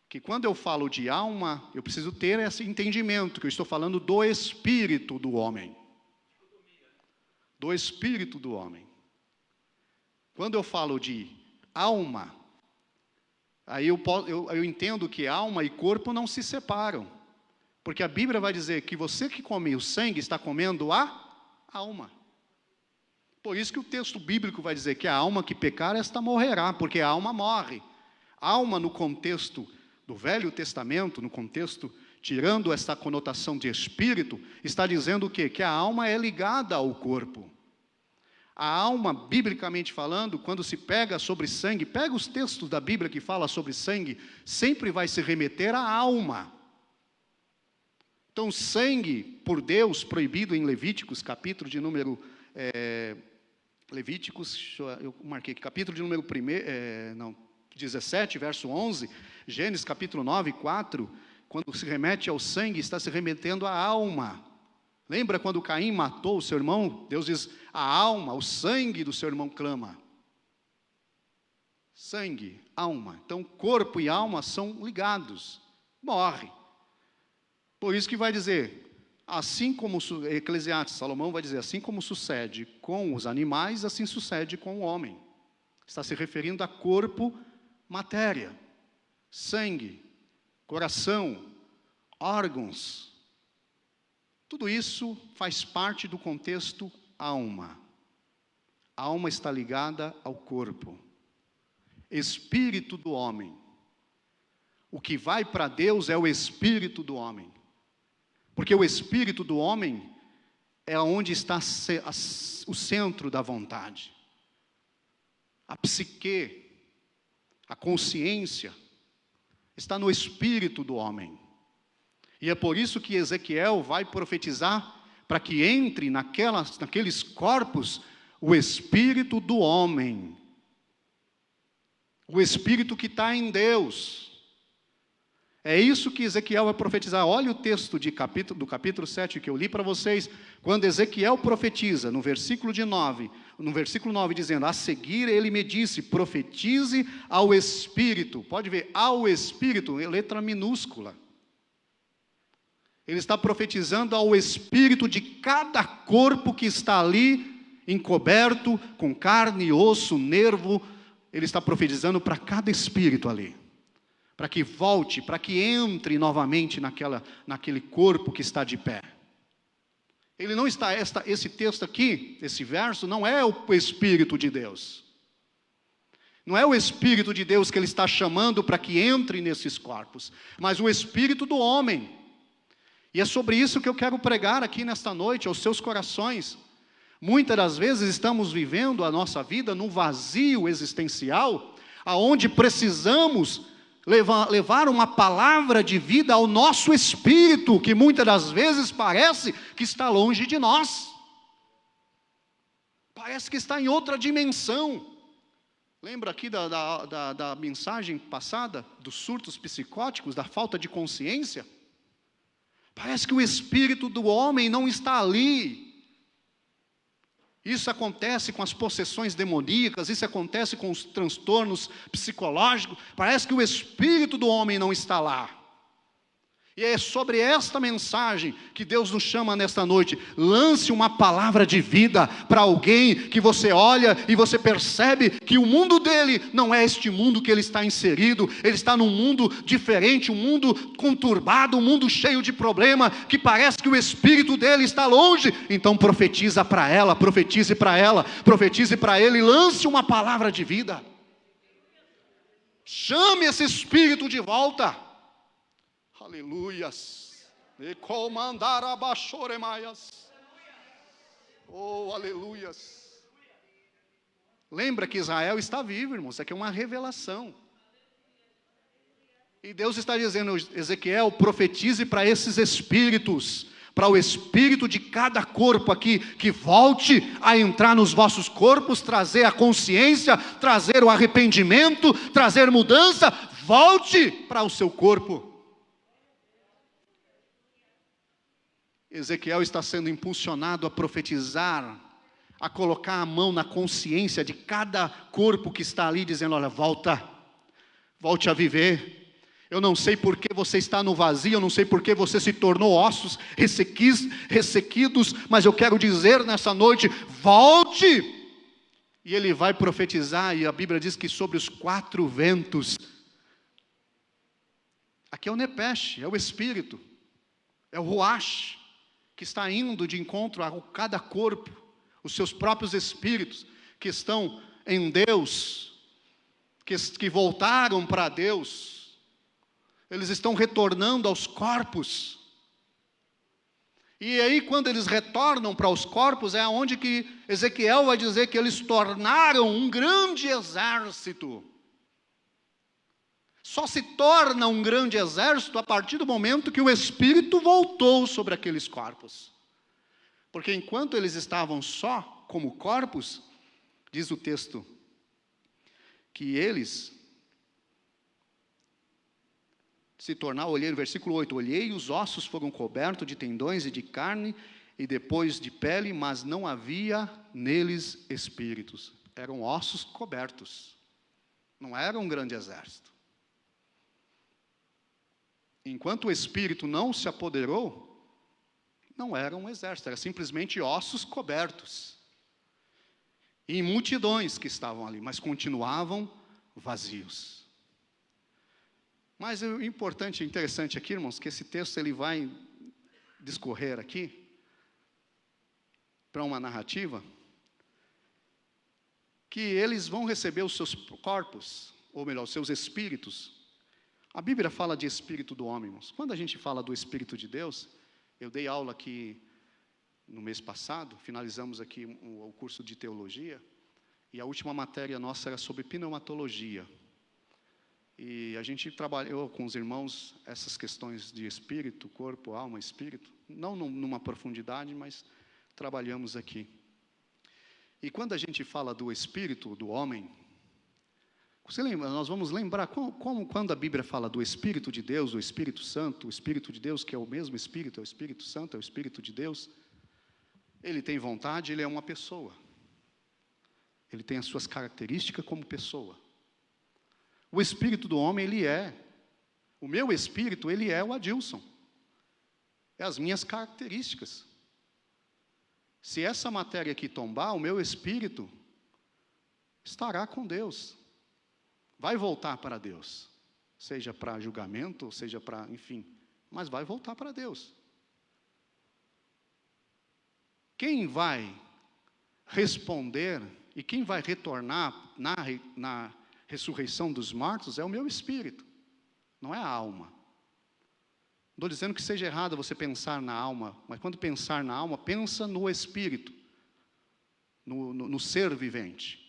que quando eu falo de alma, eu preciso ter esse entendimento, que eu estou falando do espírito do homem. Do espírito do homem. Quando eu falo de alma, aí eu entendo que alma e corpo não se separam. Porque a Bíblia vai dizer que você que come o sangue está comendo a alma. Por isso que o texto bíblico vai dizer que a alma que pecar, esta morrerá, porque a alma morre. Alma no contexto do Velho Testamento, no contexto, tirando essa conotação de espírito, está dizendo o quê? Que a alma é ligada ao corpo. A alma, biblicamente falando, quando se pega sobre sangue, pega os textos da Bíblia que fala sobre sangue, sempre vai se remeter à alma. Então, sangue, por Deus, proibido em Levíticos, capítulo de número... Levíticos, eu marquei aqui, capítulo de número 17, verso 11, Gênesis capítulo 9, 4, quando se remete ao sangue, está se remetendo à alma. Lembra quando Caim matou o seu irmão? Deus diz, a alma, o sangue do seu irmão clama. sangue, alma. Então, corpo e alma são ligados. Morre. Por isso que vai dizer, assim como Eclesiastes, Salomão vai dizer, assim como sucede com os animais, assim sucede com o homem. Está se referindo a corpo, matéria, sangue, coração, órgãos. Tudo isso faz parte do contexto alma. A alma está ligada ao corpo. Espírito do homem. O que vai para Deus é o espírito do homem. Porque o espírito do homem é onde está o centro da vontade. A psique, a consciência, está no espírito do homem. E é por isso que Ezequiel vai profetizar para que entre naqueles corpos o espírito do homem. O espírito que está em Deus. É isso que Ezequiel vai profetizar. Olha o texto do capítulo 7 que eu li para vocês. Quando Ezequiel profetiza, no versículo 9, dizendo, a seguir ele me disse, profetize ao Espírito. Pode ver, ao Espírito, letra minúscula. Ele está profetizando ao Espírito de cada corpo que está ali, encoberto, com carne, osso, nervo. Ele está profetizando para cada espírito ali. Para que volte, para que entre novamente naquele corpo que está de pé. Ele não está, esse texto aqui, esse verso, não é o Espírito de Deus. Não é o Espírito de Deus que ele está chamando para que entre nesses corpos, mas o Espírito do homem. E é sobre isso que eu quero pregar aqui nesta noite, aos seus corações. Muitas das vezes estamos vivendo a nossa vida num vazio existencial, aonde precisamos levar uma palavra de vida ao nosso espírito, que muitas das vezes parece que está longe de nós. Parece que está em outra dimensão. Lembra aqui da mensagem passada, dos surtos psicóticos, da falta de consciência? Parece que o espírito do homem não está ali. Isso acontece com as possessões demoníacas, isso acontece com os transtornos psicológicos. Parece que o espírito do homem não está lá. E é sobre esta mensagem que Deus nos chama nesta noite. Lance uma palavra de vida para alguém que você olha e você percebe que o mundo dele não é este mundo que ele está inserido. Ele está num mundo diferente, um mundo conturbado, um mundo cheio de problema, que parece que o espírito dele está longe. Então profetiza para ela, profetize para ele, lance uma palavra de vida. Chame esse espírito de volta. Aleluias. Oh, aleluias. Lembra que Israel está vivo, irmãos. Isso aqui é uma revelação. E Deus está dizendo, Ezequiel, profetize para esses espíritos, para o espírito de cada corpo aqui, que volte a entrar nos vossos corpos, trazer a consciência, trazer o arrependimento, trazer mudança. Volte para o seu corpo. Ezequiel está sendo impulsionado a profetizar, a colocar a mão na consciência de cada corpo que está ali, dizendo, olha, volte a viver. Eu não sei por que você está no vazio, eu não sei por que você se tornou ossos ressequidos, mas eu quero dizer nessa noite, volte! E ele vai profetizar, e a Bíblia diz que sobre os 4 ventos, aqui é o Nepesh, é o Espírito, é o Ruach, que está indo de encontro a cada corpo, os seus próprios espíritos, que estão em Deus, que voltaram para Deus, eles estão retornando aos corpos, e aí quando eles retornam para os corpos, é onde que Ezequiel vai dizer que eles tornaram um grande exército. Só se torna um grande exército a partir do momento que o Espírito voltou sobre aqueles corpos. Porque enquanto eles estavam só como corpos, diz o texto, que eles se tornaram, olhei no versículo 8, olhei e os ossos foram cobertos de tendões e de carne, e depois de pele, mas não havia neles espíritos. Eram ossos cobertos. Não era um grande exército. Enquanto o Espírito não se apoderou, não era um exército, era simplesmente ossos cobertos. E multidões que estavam ali, mas continuavam vazios. Mas o importante e interessante aqui, irmãos, que esse texto ele vai discorrer aqui para uma narrativa que eles vão receber os seus corpos, ou melhor, os seus espíritos. A Bíblia fala de espírito do homem, irmãos. Quando a gente fala do Espírito de Deus, eu dei aula aqui no mês passado, finalizamos aqui o curso de teologia, e a última matéria nossa era sobre pneumatologia. E a gente trabalhou com os irmãos essas questões de espírito, corpo, alma, espírito, não numa profundidade, mas trabalhamos aqui. E quando a gente fala do espírito do homem, você lembra, nós vamos lembrar quando a Bíblia fala do Espírito de Deus, do Espírito Santo, o Espírito de Deus, que é o mesmo Espírito, é o Espírito Santo, é o Espírito de Deus, ele tem vontade, ele é uma pessoa. Ele tem as suas características como pessoa. O espírito do homem, o meu espírito, ele é o Adilson. É as minhas características. Se essa matéria aqui tombar, o meu espírito estará com Deus. Vai voltar para Deus. Seja para julgamento, seja para, enfim, mas vai voltar para Deus. Quem vai responder e quem vai retornar na ressurreição dos mortos é o meu espírito, não é a alma. Não estou dizendo que seja errado você pensar na alma, mas quando pensar na alma, pensa no espírito, no ser vivente.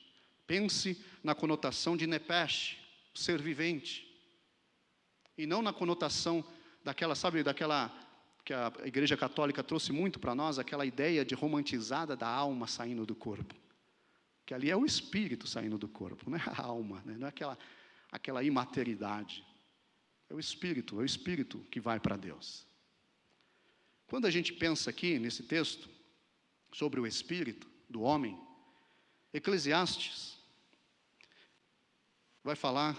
Pense na conotação de Nepesh, ser vivente, e não na conotação daquela que a Igreja Católica trouxe muito para nós, aquela ideia de romantizada da alma saindo do corpo. Que ali é o espírito saindo do corpo, não é a alma, né? Não é aquela imateridade. É o espírito que vai para Deus. Quando a gente pensa aqui nesse texto sobre o espírito do homem, Eclesiastes vai falar,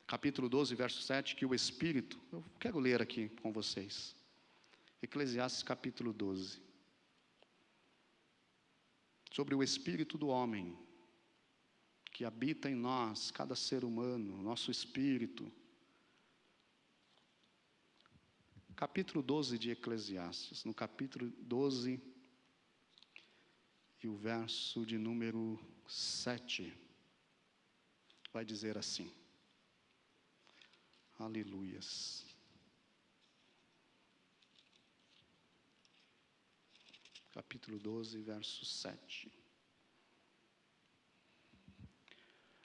capítulo 12, verso 7, que o espírito, eu quero ler aqui com vocês. Eclesiastes capítulo 12. Sobre o espírito do homem, que habita em nós, cada ser humano, nosso espírito. Capítulo 12 de Eclesiastes, no capítulo 12, e o verso de número 7, vai dizer assim, aleluias. Capítulo 12, verso 7.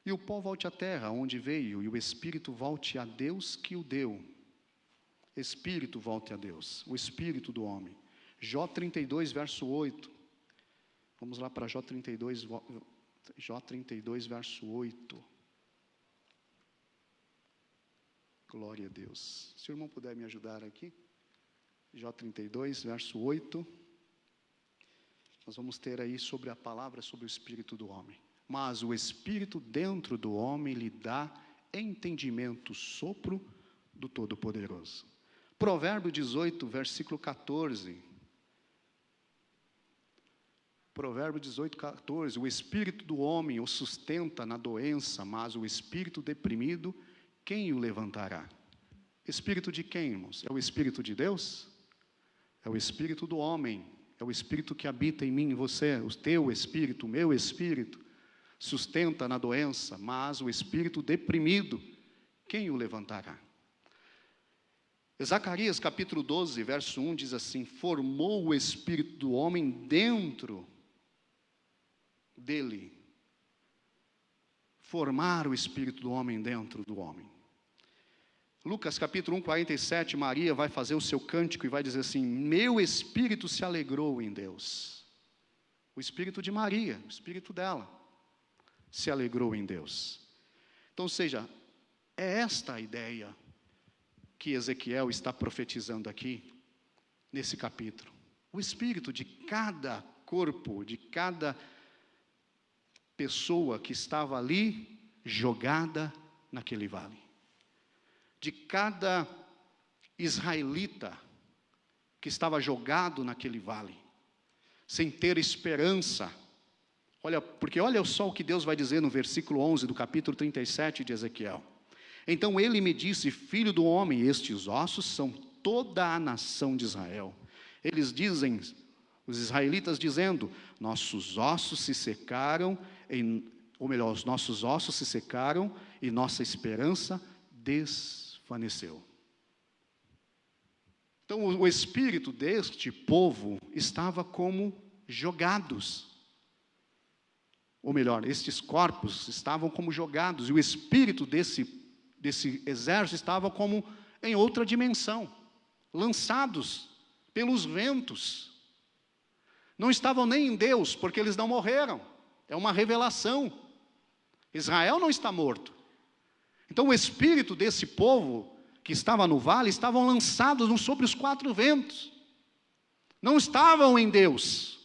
E o pó volte à terra, onde veio, e o espírito volte a Deus que o deu. Espírito volte a Deus, o espírito do homem. Jó 32, verso 8. Vamos lá para Jó 32, verso 8. Glória a Deus. Se o irmão puder me ajudar aqui. Jó 32, verso 8. Nós vamos ter aí sobre a palavra, sobre o espírito do homem. Mas o espírito dentro do homem lhe dá entendimento, sopro do Todo-Poderoso. Provérbio 18, versículo 14. Provérbio 18, 14. O espírito do homem o sustenta na doença, mas o espírito deprimido, quem o levantará? Espírito de quem, irmãos? É o espírito de Deus? É o espírito do homem. É o espírito que habita em mim e você, o teu espírito, o meu espírito, sustenta na doença, mas o espírito deprimido, quem o levantará? Zacarias capítulo 12, verso 1 diz assim, formou o espírito do homem dentro dele. Formar o espírito do homem dentro do homem. Lucas capítulo 1, 47, Maria vai fazer o seu cântico e vai dizer assim, meu espírito se alegrou em Deus. O espírito de Maria, o espírito dela, se alegrou em Deus. Então, ou seja, é esta a ideia que Ezequiel está profetizando aqui, nesse capítulo. O espírito de cada corpo, de cada pessoa que estava ali, jogada naquele vale. De cada israelita que estava jogado naquele vale, sem ter esperança. Porque olha só o que Deus vai dizer no versículo 11 do capítulo 37 de Ezequiel. Então ele me disse: filho do homem, estes ossos são toda a nação de Israel. Eles dizem, os israelitas dizendo, nossos ossos se secaram, os nossos ossos se secaram e nossa esperança desvaneceu. Então o espírito deste povo estava como jogados. Ou melhor, estes corpos estavam como jogados, e o espírito desse exército estava como em outra dimensão, lançados pelos ventos. Não estavam nem em Deus, porque eles não morreram. É uma revelação. Israel não está morto. Então o espírito desse povo que estava no vale, estavam lançados sobre os quatro ventos. Não estavam em Deus.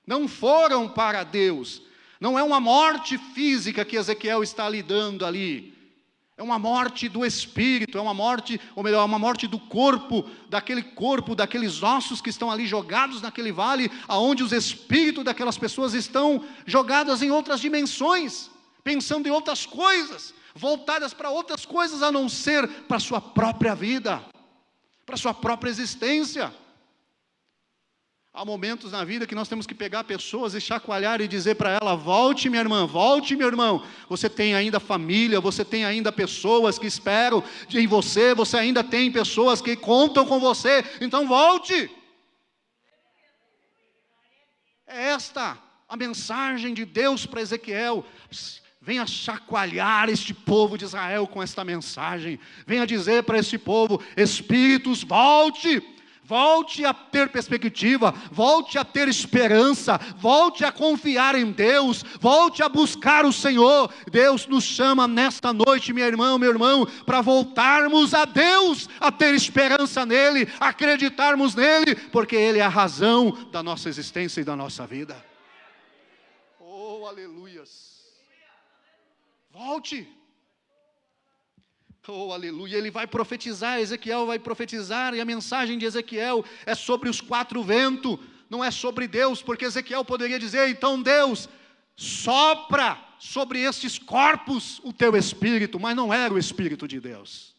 Não foram para Deus. Não é uma morte física que Ezequiel está lidando ali. É uma morte do espírito, é uma morte, ou melhor, uma morte do corpo, daqueles ossos que estão ali jogados naquele vale, aonde os espíritos daquelas pessoas estão jogadas em outras dimensões, pensando em outras coisas, voltadas para outras coisas a não ser para a sua própria vida, para a sua própria existência. Há momentos na vida que nós temos que pegar pessoas e chacoalhar e dizer para ela: volte minha irmã, volte meu irmão, você tem ainda família, você tem ainda pessoas que esperam em você, você ainda tem pessoas que contam com você, então volte. É esta a mensagem de Deus para Ezequiel. Venha chacoalhar este povo de Israel com esta mensagem, venha dizer para este povo: espíritos, volte a ter perspectiva, volte a ter esperança, volte a confiar em Deus, volte a buscar o Senhor. Deus nos chama nesta noite, minha irmã, meu irmão, para voltarmos a Deus, a ter esperança nele, acreditarmos nele, porque Ele é a razão da nossa existência e da nossa vida. Oh, aleluias! Volte! Oh, aleluia, ele vai profetizar, Ezequiel vai profetizar, e a mensagem de Ezequiel é sobre os quatro ventos, não é sobre Deus, porque Ezequiel poderia dizer: então Deus, sopra sobre estes corpos o teu espírito, mas não era o espírito de Deus.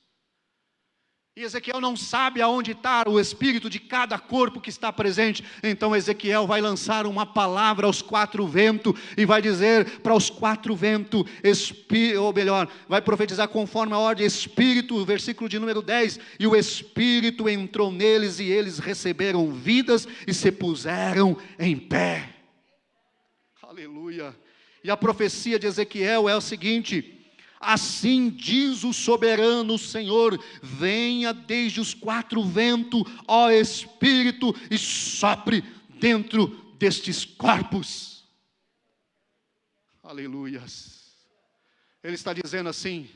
E Ezequiel não sabe aonde está o espírito de cada corpo que está presente. Então Ezequiel vai lançar uma palavra aos quatro ventos e vai dizer para os quatro ventos, ou melhor, vai profetizar conforme a ordem: espírito, versículo de número 10, e o espírito entrou neles e eles receberam vidas e se puseram em pé. Aleluia. E a profecia de Ezequiel é o seguinte: assim diz o soberano Senhor: venha desde os quatro ventos, ó Espírito, e sopre dentro destes corpos. Aleluias. Ele está dizendo assim: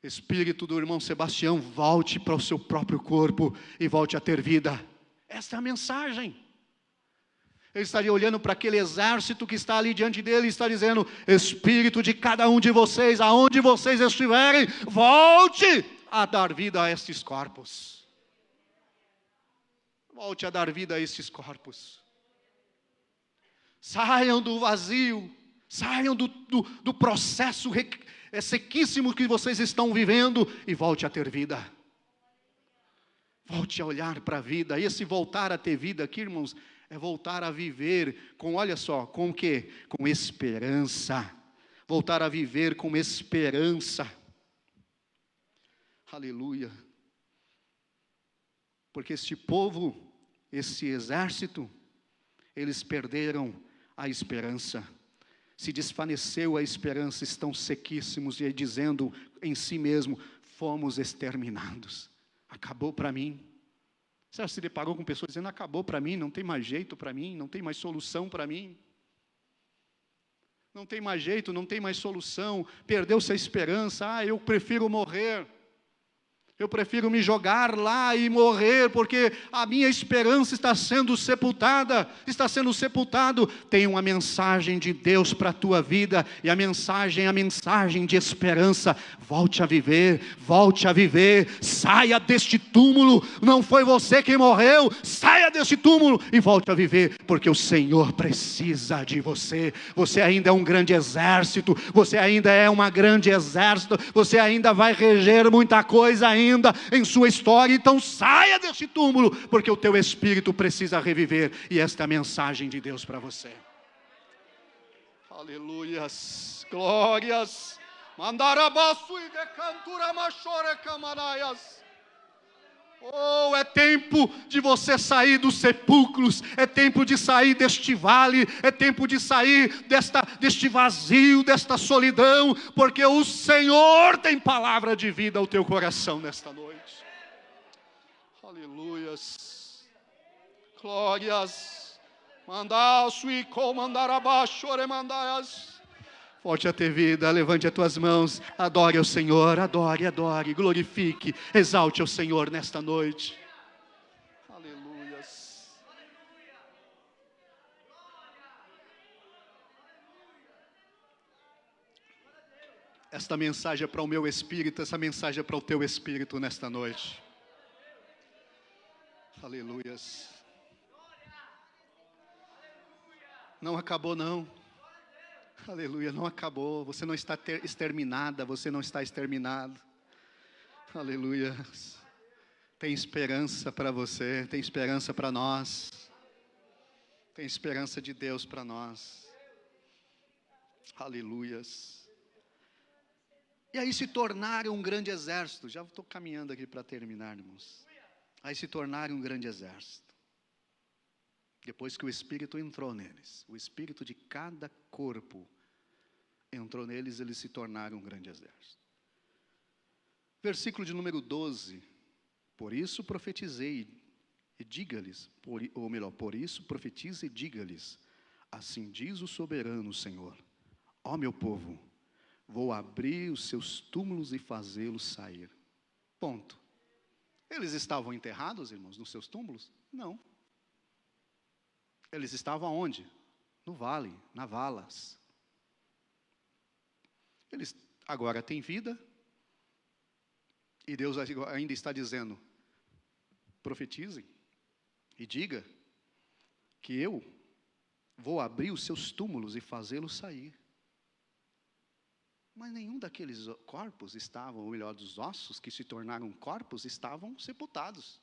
Espírito do irmão Sebastião, volte para o seu próprio corpo e volte a ter vida. Esta é a mensagem. Ele estaria olhando para aquele exército que está ali diante dele e está dizendo: espírito de cada um de vocês, aonde vocês estiverem, volte a dar vida a estes corpos. Volte a dar vida a estes corpos. Saiam do vazio, saiam do processo sequíssimo que vocês estão vivendo e volte a ter vida. Volte a olhar para a vida. E esse voltar a ter vida aqui, irmãos, é voltar a viver com, olha só, com o quê? Com esperança. Voltar a viver com esperança. Aleluia. Porque este povo, esse exército, eles perderam a esperança. Se desvaneceu a esperança, estão sequíssimos e dizendo em si mesmo: fomos exterminados. Acabou para mim. Você já se deparou com pessoas dizendo: acabou para mim, não tem mais jeito para mim, não tem mais solução para mim. Não tem mais jeito, não tem mais solução, perdeu-se a esperança, eu prefiro morrer. Eu prefiro me jogar lá e morrer, porque a minha esperança está sendo sepultada, está sendo sepultado. Tem uma mensagem de Deus para a tua vida, e a mensagem é a mensagem de esperança. Volte a viver, saia deste túmulo. Não foi você quem morreu, saia deste túmulo e volte a viver, porque o Senhor precisa de você. Você ainda é um grande exército, você ainda é uma grande exército, você ainda vai reger muita coisa ainda em sua história. Então saia deste túmulo, porque o teu espírito precisa reviver, e esta é a mensagem de Deus para você. Aleluias, glórias. Mandarabaçu e decantura machore camaraias. Oh, é tempo de você sair dos sepulcros, é tempo de sair deste vale, é tempo de sair deste vazio, desta solidão, porque o Senhor tem palavra de vida ao teu coração nesta noite. Aleluias, glórias. Mandaço e comandarabaixo oremandaias. Volte a ter vida, levante as tuas mãos, adore ao Senhor, adore, glorifique, exalte ao Senhor nesta noite. Aleluias. Esta mensagem é para o meu espírito, essa mensagem é para o teu espírito nesta noite. Aleluias. Não acabou não. Aleluia, não acabou, você não está exterminada, você não está exterminado. Aleluia, tem esperança para você, tem esperança para nós, tem esperança de Deus para nós. Aleluias. E aí se tornaram um grande exército, já estou caminhando aqui para terminar, irmãos. Aí se tornaram um grande exército. Depois que o Espírito entrou neles, o Espírito de cada corpo entrou neles, eles se tornaram um grande exército. Versículo de número 12. Por isso profetizei e diga-lhes, por isso profetize e diga-lhes, assim diz o soberano Senhor: ó meu povo, vou abrir os seus túmulos e fazê-los sair. Ponto. Eles estavam enterrados, irmãos, nos seus túmulos? Não. Eles estavam aonde? No vale, na valas. Eles agora têm vida, e Deus ainda está dizendo: profetizem e diga que eu vou abrir os seus túmulos e fazê-los sair. Mas nenhum daqueles corpos estavam, ou melhor, dos ossos que se tornaram corpos, estavam sepultados.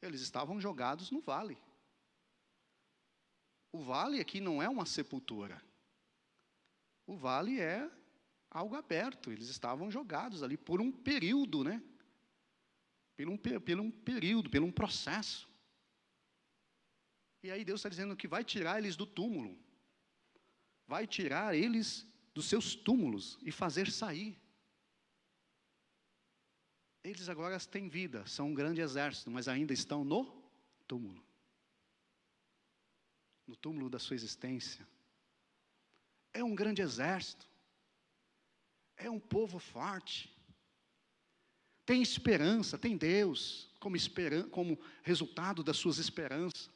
Eles estavam jogados no vale. O vale aqui não é uma sepultura. O vale é algo aberto. Eles estavam jogados ali por um período, né? Por um processo. E aí Deus está dizendo que vai tirar eles do túmulo. Vai tirar eles dos seus túmulos e fazer sair. Eles agora têm vida, são um grande exército, mas ainda estão no túmulo. No túmulo da sua existência. É um grande exército. É um povo forte. Tem esperança, tem Deus como resultado das suas esperanças.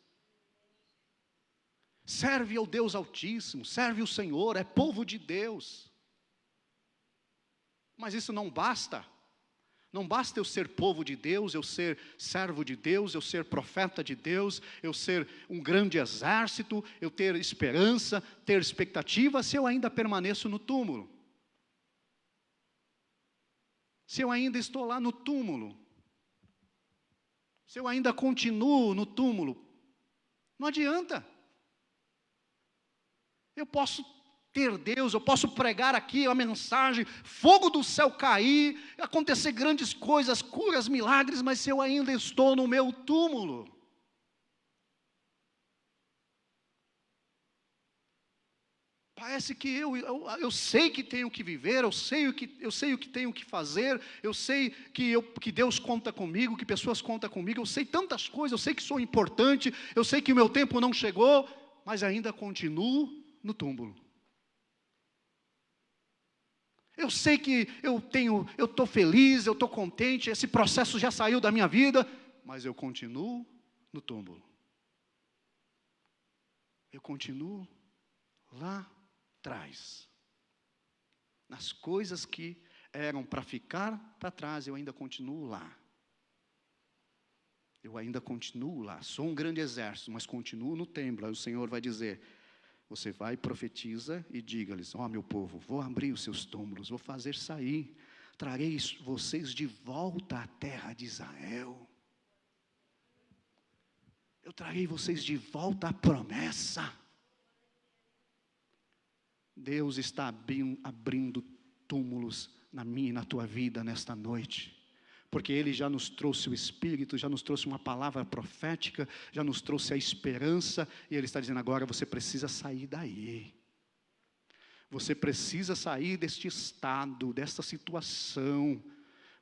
Serve ao Deus Altíssimo, serve o Senhor, é povo de Deus. Mas isso não basta. Não basta eu ser povo de Deus, eu ser servo de Deus, eu ser profeta de Deus, eu ser um grande exército, eu ter esperança, ter expectativa, se eu ainda permaneço no túmulo. Se eu ainda estou lá no túmulo. Se eu ainda continuo no túmulo. Não adianta. Eu posso ter Deus, eu posso pregar aqui a mensagem, fogo do céu cair, acontecer grandes coisas, curas, milagres, mas se eu ainda estou no meu túmulo, parece que eu sei que tenho que viver, eu sei o que tenho que fazer, eu sei que Deus conta comigo, que pessoas contam comigo, eu sei tantas coisas, eu sei que sou importante, eu sei que o meu tempo não chegou, mas ainda continuo no túmulo. Eu sei que eu estou feliz, eu estou contente, esse processo já saiu da minha vida, mas eu continuo no túmulo. Eu continuo lá atrás. Nas coisas que eram para ficar para trás, eu ainda continuo lá. Eu ainda continuo lá. Sou um grande exército, mas continuo no templo. Aí o Senhor vai dizer: você vai, profetiza e diga-lhes: ó, meu povo, vou abrir os seus túmulos, vou fazer sair, trarei vocês de volta à terra de Israel. Eu trarei vocês de volta à promessa. Deus está abrindo túmulos na minha e na tua vida nesta noite. Porque Ele já nos trouxe o Espírito, já nos trouxe uma palavra profética, já nos trouxe a esperança, e Ele está dizendo: agora você precisa sair daí. Você precisa sair deste estado, desta situação.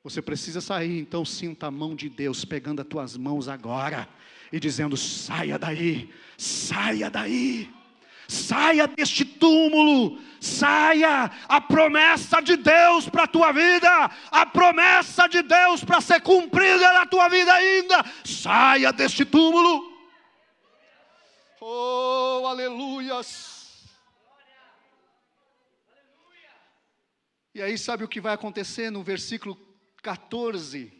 Você precisa sair, então sinta a mão de Deus pegando as tuas mãos agora e dizendo: saia daí, saia daí. Saia deste túmulo, saia, a promessa de Deus para a tua vida, a promessa de Deus para ser cumprida na tua vida ainda, saia deste túmulo. Oh, aleluias. E aí sabe o que vai acontecer no versículo 14?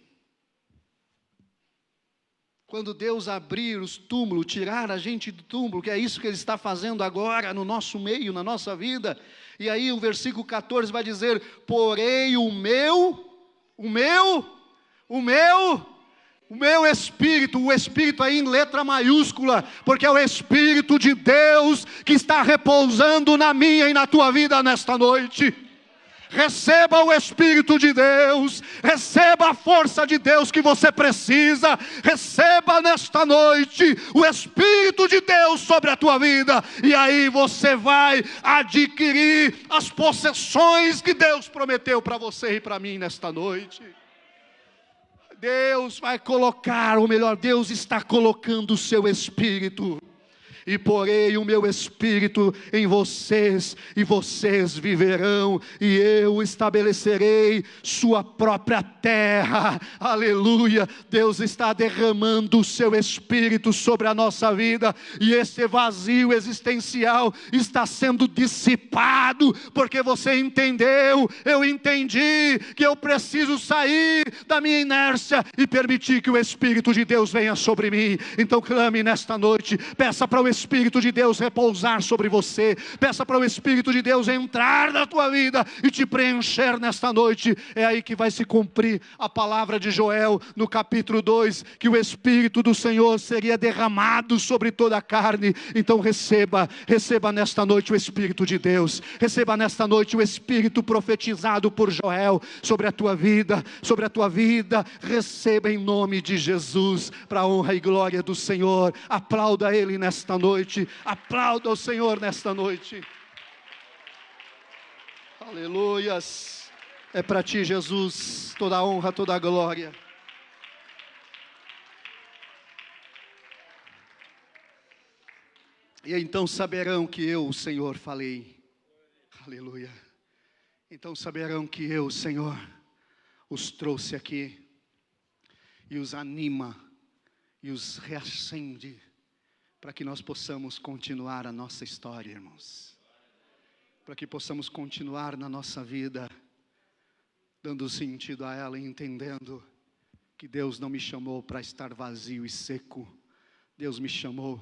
Quando Deus abrir os túmulos, tirar a gente do túmulo, que é isso que Ele está fazendo agora no nosso meio, na nossa vida. E aí o versículo 14 vai dizer: porém o meu Espírito, o Espírito aí em letra maiúscula, porque é o Espírito de Deus que está repousando na minha e na tua vida nesta noite. Receba o Espírito de Deus, receba a força de Deus que você precisa, receba nesta noite o Espírito de Deus sobre a tua vida, e aí você vai adquirir as possessões que Deus prometeu para você e para mim nesta noite. Deus vai colocar, ou melhor, Deus está colocando o seu Espírito. E porei o meu Espírito em vocês, e vocês viverão, e eu estabelecerei sua própria terra. Aleluia. Deus está derramando o seu Espírito sobre a nossa vida, e esse vazio existencial está sendo dissipado, porque você entendeu, eu entendi, que eu preciso sair da minha inércia e permitir que o Espírito de Deus venha sobre mim. Então clame nesta noite, peça para o Espírito de Deus repousar sobre você, peça para o Espírito de Deus entrar na tua vida e te preencher nesta noite. É aí que vai se cumprir a palavra de Joel no capítulo 2, que o Espírito do Senhor seria derramado sobre toda a carne. Então receba nesta noite o Espírito de Deus, receba nesta noite o Espírito profetizado por Joel sobre a tua vida, receba em nome de Jesus, para a honra e glória do Senhor. Aplauda Ele nesta noite. Aplauda o Senhor nesta noite. Aleluias. É para ti, Jesus, toda a honra, toda a glória. E então saberão que eu, o Senhor, falei. Aleluia. Então saberão que eu, o Senhor, os trouxe aqui e os anima e os reacende, para que nós possamos continuar a nossa história, irmãos. Para que possamos continuar na nossa vida, dando sentido a ela e entendendo que Deus não me chamou para estar vazio e seco. Deus me chamou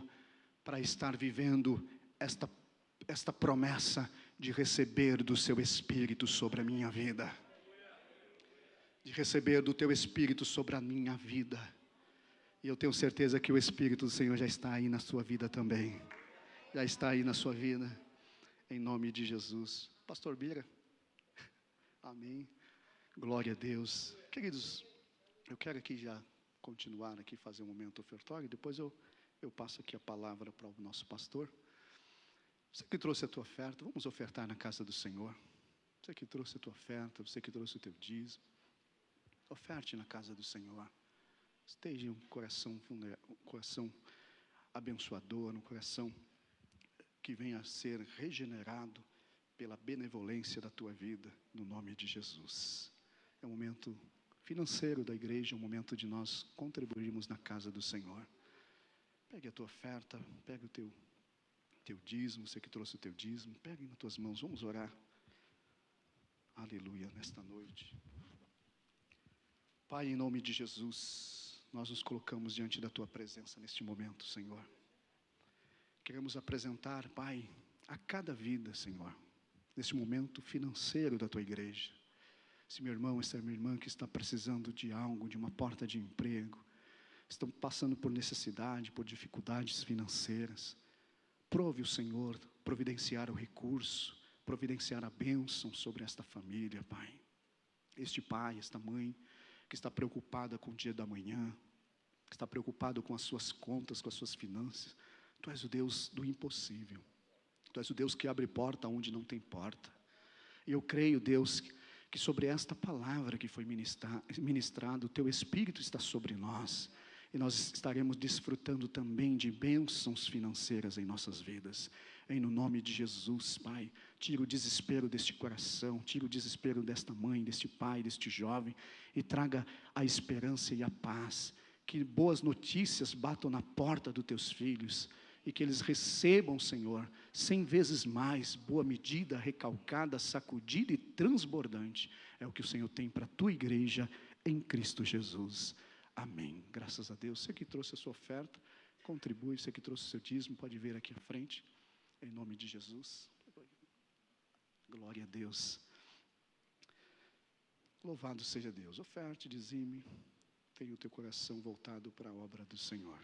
para estar vivendo esta promessa de receber do seu Espírito sobre a minha vida. De receber do teu Espírito sobre a minha vida. E eu tenho certeza que o Espírito do Senhor já está aí na sua vida também. Já está aí na sua vida. Em nome de Jesus. Pastor Bira. Amém. Glória a Deus. Queridos, eu quero aqui já continuar aqui, fazer um momento ofertório. Depois eu passo aqui a palavra para o nosso pastor. Você que trouxe a tua oferta, vamos ofertar na casa do Senhor. Você que trouxe a tua oferta, você que trouxe o teu dízimo, oferte na casa do Senhor. Esteja um coração abençoador, um coração que venha a ser regenerado pela benevolência da tua vida, no nome de Jesus. É um momento financeiro da igreja, é um momento de nós contribuirmos na casa do Senhor. Pegue a tua oferta, pegue o teu dízimo, você que trouxe o teu dízimo, pegue nas tuas mãos, vamos orar. Aleluia, nesta noite. Pai, em nome de Jesus, nós nos colocamos diante da tua presença neste momento, Senhor. Queremos apresentar, Pai, a cada vida, Senhor, nesse momento financeiro da tua igreja. Esse meu irmão, essa minha irmã que está precisando de algo, de uma porta de emprego, estão passando por necessidade, por dificuldades financeiras. Prove o Senhor providenciar o recurso, providenciar a bênção sobre esta família, Pai. Este pai, esta mãe, que está preocupada com o dia da manhã, que está preocupado com as suas contas, com as suas finanças. Tu és o Deus do impossível. Tu és o Deus que abre porta onde não tem porta. E eu creio, Deus, que sobre esta palavra que foi ministrado, o teu Espírito está sobre nós. E nós estaremos desfrutando também de bênçãos financeiras em nossas vidas. Em no nome de Jesus, Pai, tira o desespero deste coração, tira o desespero desta mãe, deste pai, deste jovem, e traga a esperança e a paz. Que boas notícias batam na porta dos teus filhos, e que eles recebam, Senhor, 100 vezes mais, boa medida, recalcada, sacudida e transbordante. É o que o Senhor tem para a tua igreja, em Cristo Jesus. Amém. Graças a Deus. Você que trouxe a sua oferta, contribui. Você que trouxe o seu dízimo, pode vir aqui à frente. Em nome de Jesus. Glória a Deus. Louvado seja Deus. Oferte, dizime. Tenha o teu coração voltado para a obra do Senhor.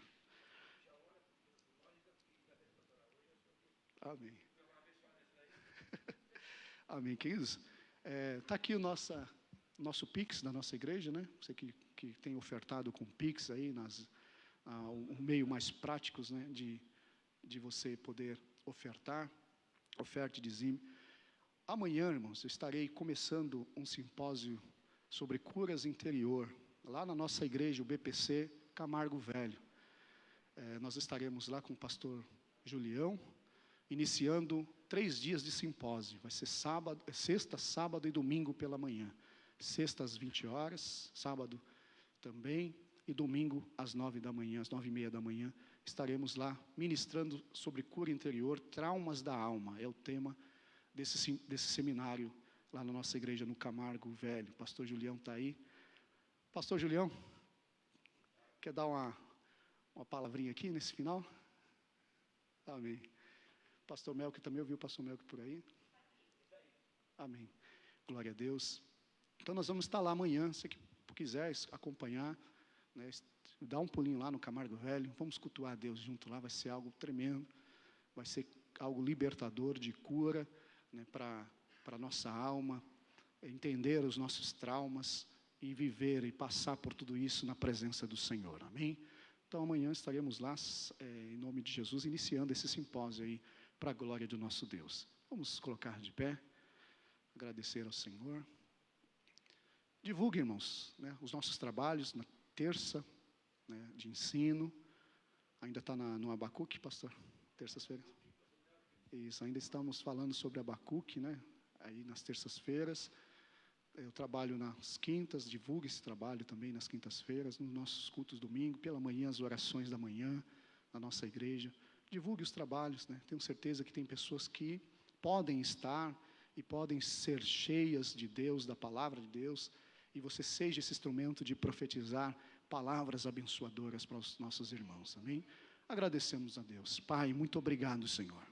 Amém. Amém, queridos. Está aqui o nosso Pix da nossa igreja, né? Você que tem ofertado com Pix aí, um meio mais práticos, né? De você poder ofertar, oferte, dizime. Amanhã, irmãos, eu estarei começando um simpósio sobre curas interior, lá na nossa igreja, o BPC Camargo Velho. Nós estaremos lá com o pastor Julião, iniciando 3 dias de simpósio. Vai ser sexta, sábado e domingo pela manhã. Sexta às 20 horas, sábado também, e domingo às 9 da manhã, às 9:30 da manhã, estaremos lá ministrando sobre cura interior, traumas da alma. É o tema desse seminário lá na nossa igreja, no Camargo Velho. O pastor Julião está aí. Pastor Julião, quer dar uma palavrinha aqui nesse final? Amém. Pastor Melk também, ouviu o pastor Melk por aí? Amém. Glória a Deus. Então nós vamos estar lá amanhã, se quiser acompanhar, né, dá um pulinho lá no Camargo Velho, vamos cultuar a Deus junto lá, vai ser algo tremendo, vai ser algo libertador, de cura, né, para a nossa alma, entender os nossos traumas e viver e passar por tudo isso na presença do Senhor, amém? Então amanhã estaremos lá, em nome de Jesus, iniciando esse simpósio aí, para a glória do nosso Deus. Vamos colocar de pé, agradecer ao Senhor. Divulgue, irmãos, né, os nossos trabalhos na terça, né, de ensino. Ainda está no Abacuque, pastor? Terças-feiras? Isso, ainda estamos falando sobre Abacuque, né? Aí nas terças-feiras. Eu trabalho nas quintas, divulgue esse trabalho também nas quintas-feiras, nos nossos cultos domingo, pela manhã, as orações da manhã, na nossa igreja. Divulgue os trabalhos, né? Tenho certeza que tem pessoas que podem estar e podem ser cheias de Deus, da palavra de Deus, e você seja esse instrumento de profetizar palavras abençoadoras para os nossos irmãos, amém? Agradecemos a Deus. Pai, muito obrigado, Senhor,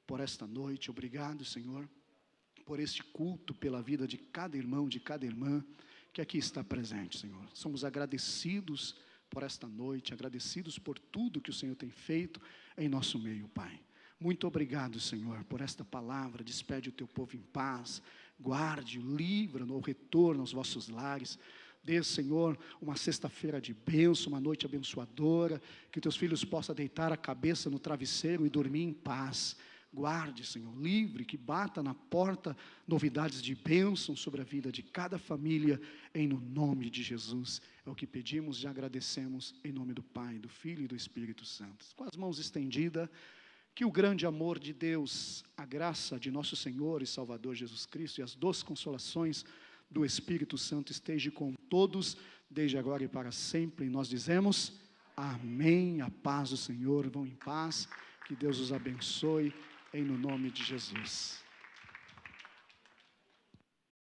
por esta noite, obrigado, Senhor, por este culto, pela vida de cada irmão, de cada irmã que aqui está presente, Senhor. Somos agradecidos por esta noite, agradecidos por tudo que o Senhor tem feito em nosso meio, Pai. Muito obrigado, Senhor, por esta palavra. Despede o teu povo em paz, guarde, livra no retorno aos vossos lares. Dê, Senhor, uma sexta-feira de bênção, uma noite abençoadora, que teus filhos possam deitar a cabeça no travesseiro e dormir em paz. Guarde, Senhor, livre, que bata na porta novidades de bênção sobre a vida de cada família, em no nome de Jesus. É o que pedimos e agradecemos em nome do Pai, do Filho e do Espírito Santo. Com as mãos estendidas, Que o grande amor de Deus, a graça de nosso Senhor e Salvador Jesus Cristo e as doces consolações do Espírito Santo esteja com todos, desde agora e para sempre. E nós dizemos, amém. A paz do Senhor, vão em paz. Que Deus os abençoe, em no nome de Jesus.